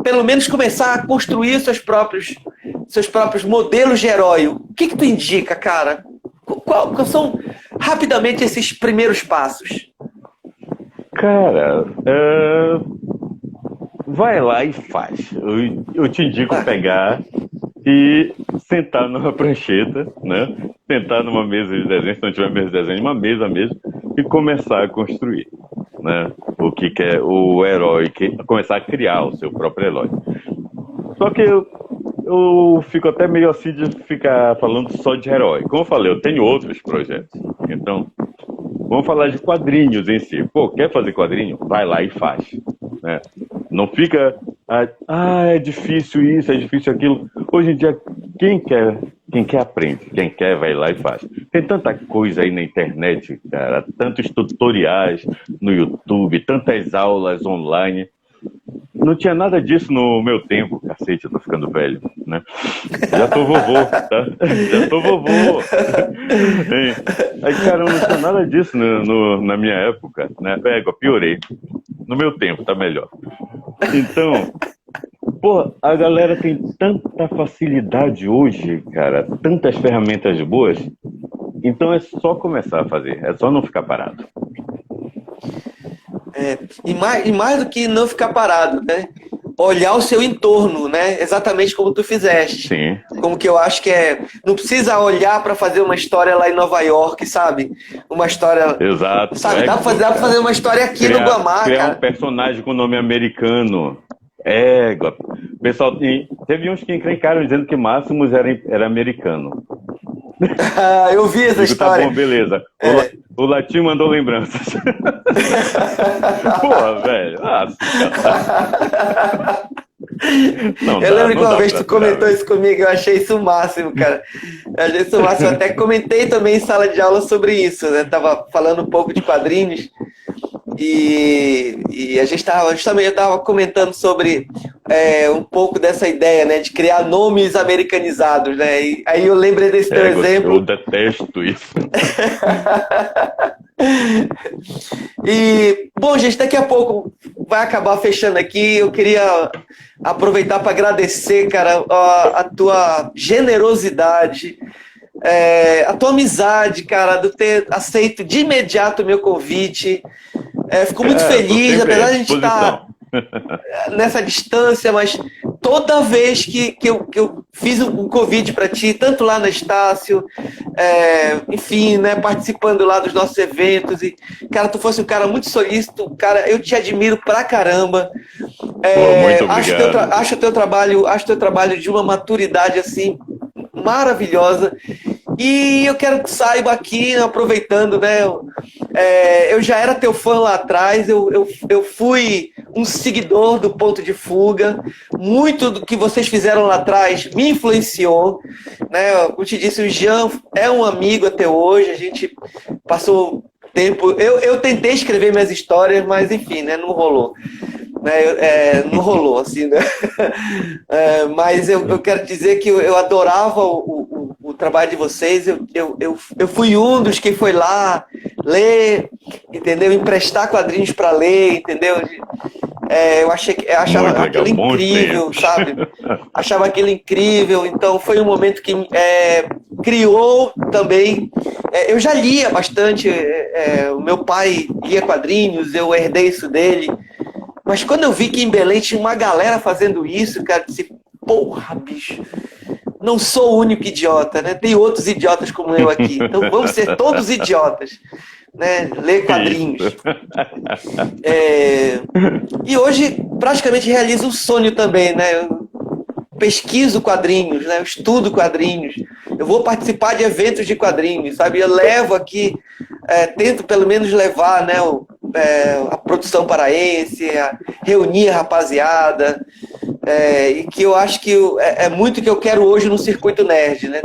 pelo menos começar a construir seus próprios modelos de herói, o que tu indica, cara? Quais são rapidamente esses primeiros passos?
Cara, vai lá e faz. Eu te indico pegar e sentar numa prancheta, né? Sentar numa mesa de desenho, se não tiver mesa de desenho, uma mesa mesmo, e começar a construir, né? O que é o herói, começar a criar o seu próprio herói. Só que eu fico até meio assim de ficar falando só de herói. Como eu falei, eu tenho outros projetos. Então, vamos falar de quadrinhos em si. Pô, quer fazer quadrinho? Vai lá e faz, né? Não fica, é difícil isso, é difícil aquilo. Hoje em dia, quem quer aprende, quem quer vai lá e faz. Tem tanta coisa aí na internet, cara, tantos tutoriais no YouTube, tantas aulas online. Não tinha nada disso no meu tempo, cacete, eu tô ficando velho, né? Já tô vovô, tá? Já tô vovô. Aí, cara, não tinha nada disso na minha época, né? Piorei. No meu tempo, tá melhor. Então, pô, a galera tem tanta facilidade hoje, cara, tantas ferramentas boas, então é só começar a fazer, é só não ficar parado.
E mais do que não ficar parado, né? Olhar o seu entorno, né? Exatamente como tu fizeste.
Sim.
Como que eu acho que não precisa olhar para fazer uma história lá em Nova York, sabe? Uma história...
Exato.
Sabe? Dá pra fazer uma história aqui no Guamá,
criar
cara.
Um personagem com nome americano. Pessoal, teve uns que encrencaram dizendo que Máximos era americano.
Eu vi essa história.
Tá bom, beleza. O Latim mandou lembranças. Porra, velho.
Eu lembro que uma vez tu comentou isso comigo, eu achei isso o máximo, cara. Eu achei isso o máximo. Eu até comentei também em sala de aula sobre isso, né? Tava falando um pouco de quadrinhos e a gente tava, justamente eu tava comentando sobre um pouco dessa ideia, né, de criar nomes americanizados, né? E aí eu lembrei desse teu
Eu
exemplo.
detesto isso.
E, bom, gente, daqui a pouco vai acabar fechando aqui. Eu queria aproveitar para agradecer, cara, a tua generosidade, a tua amizade, cara, de ter aceito de imediato o meu convite. Fico muito
Tô
feliz,
sempre à
apesar de a gente estar
disposição.
nessa distância, mas toda vez que eu fiz um convite para ti, tanto lá na Estácio, enfim, né, participando lá dos nossos eventos, e, cara, tu fosse um cara muito solícito, cara, eu te admiro pra caramba.
Pô, muito obrigado.
Acho teu trabalho de uma maturidade assim maravilhosa. E eu quero que saiba aqui, aproveitando, né? Eu já era teu fã lá atrás, eu fui um seguidor do Ponto de Fuga. Muito do que vocês fizeram lá atrás me influenciou. Né? Como te disse, o Jean é um amigo até hoje, a gente passou tempo. Eu tentei escrever minhas histórias, mas enfim, né? Não rolou. Né? Não rolou, assim, né? Mas eu quero dizer que eu adorava o trabalho de vocês. Eu fui um dos que foi lá ler, entendeu? Emprestar quadrinhos para ler, entendeu? Eu achava
Muito legal.
aquilo
Bons
incrível,
tempos.
sabe? Achava aquilo incrível. Então foi um momento que criou também. Eu já lia bastante. O meu pai lia quadrinhos, eu herdei isso dele. Mas quando eu vi que em Belém tinha uma galera fazendo isso, cara, eu disse, porra, bicho, não sou o único idiota, né? Tem outros idiotas como eu aqui. Então vamos ser todos idiotas, né? Ler quadrinhos.
Isso.
E hoje praticamente realizo um sonho também, né? Eu pesquiso quadrinhos, né? Eu estudo quadrinhos. Eu vou participar de eventos de quadrinhos, sabe? Eu levo aqui, tento pelo menos levar, né? A produção paraense, reunir a rapaziada, e que eu acho que é muito que eu quero hoje no circuito nerd, né?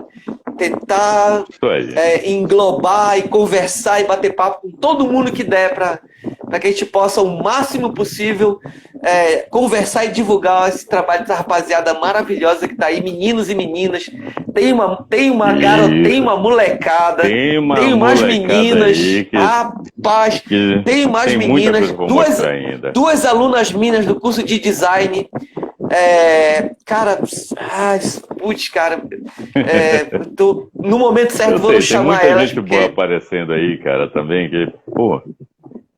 Tentar
Isso aí.
englobar e conversar e bater papo com todo mundo que der para que a gente possa o máximo possível conversar e divulgar esse trabalho dessa rapaziada maravilhosa que está aí, meninos e meninas. Tem uma garota, tem uma molecada,
Tem uma
tem umas
molecada
meninas,
aí
rapaz,
que
tem umas
tem muita
meninas,
coisa pra mostrar ainda.
duas alunas minhas do curso de design. Cara, putz, cara, no momento certo
Eu
vou
sei, tem
chamar
muita
elas,
gente
porque
boa aparecendo aí, cara, também, que, pô,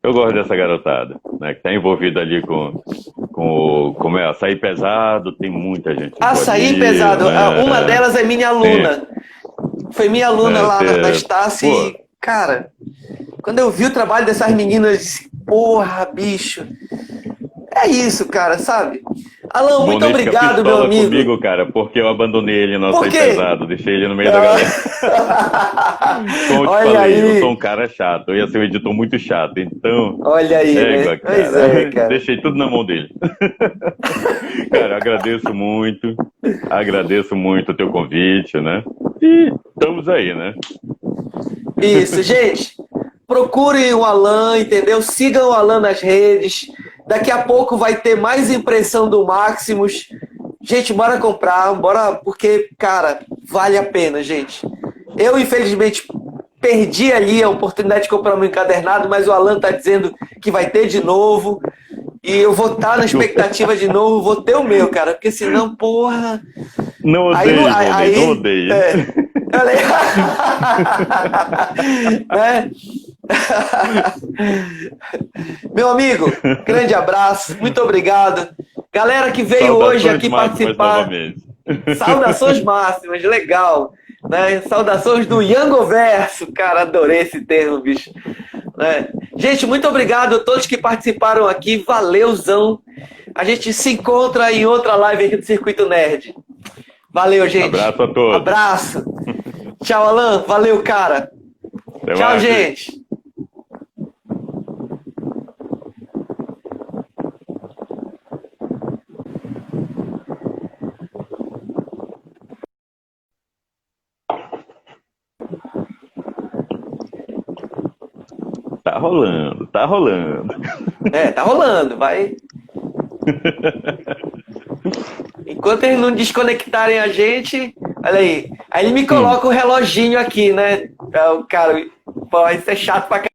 eu gosto dessa garotada, né, que tá envolvida ali como é, açaí pesado, tem muita gente boa
açaí
ali,
pesado. Uma
né,
delas é minha
tem,
aluna, foi minha aluna lá na Estácio
pô,
e, cara, quando eu vi o trabalho dessas meninas, eu disse, porra, bicho, é isso, cara, sabe? Alan, muito
Bonet fica
obrigado, meu
pistola
amigo.
comigo, cara, porque eu abandonei ele no
Por
açaí
quê?
pesado, deixei ele no meio da galera. Como eu te
Olha
falei, eu sou
aí,
um cara chato, eu ia ser um editor muito chato, então,
olha aí, né?
égua,
Pois
cara,
é, cara.
deixei tudo na mão dele. Cara, agradeço muito o teu convite, né? E estamos aí, né?
Isso, gente. Procurem o Alan, entendeu? Sigam o Alan nas redes. Daqui a pouco vai ter mais impressão do Maximus. Gente, bora comprar, bora, porque, cara, vale a pena, gente. Eu, infelizmente, perdi ali a oportunidade de comprar meu encadernado, mas o Alan tá dizendo que vai ter de novo. E eu vou estar na expectativa de novo, vou ter o meu, cara, porque senão, porra.
Não
Aí,
odeie, Volney, não
aí,
odeie.
olha aí. Né? Meu amigo, grande abraço, muito obrigado. Galera que veio hoje
Saudações
aqui
máximas
participar,
novamente.
saudações máximas, legal. Né? Saudações do Yangoverso, cara, adorei esse termo, bicho. Né? Gente, muito obrigado a todos que participaram aqui, valeuzão. A gente se encontra em outra live aqui do Circuito Nerd. Valeu, gente.
Abraço a todos.
Abraço. Tchau, Alan. Valeu, cara.
Até
Tchau,
mais.
gente.
Tá rolando, tá rolando.
Tá rolando. Vai. Enquanto eles não desconectarem a gente, olha aí. Aí ele me coloca o reloginho aqui, né? Cara, pô, isso é chato pra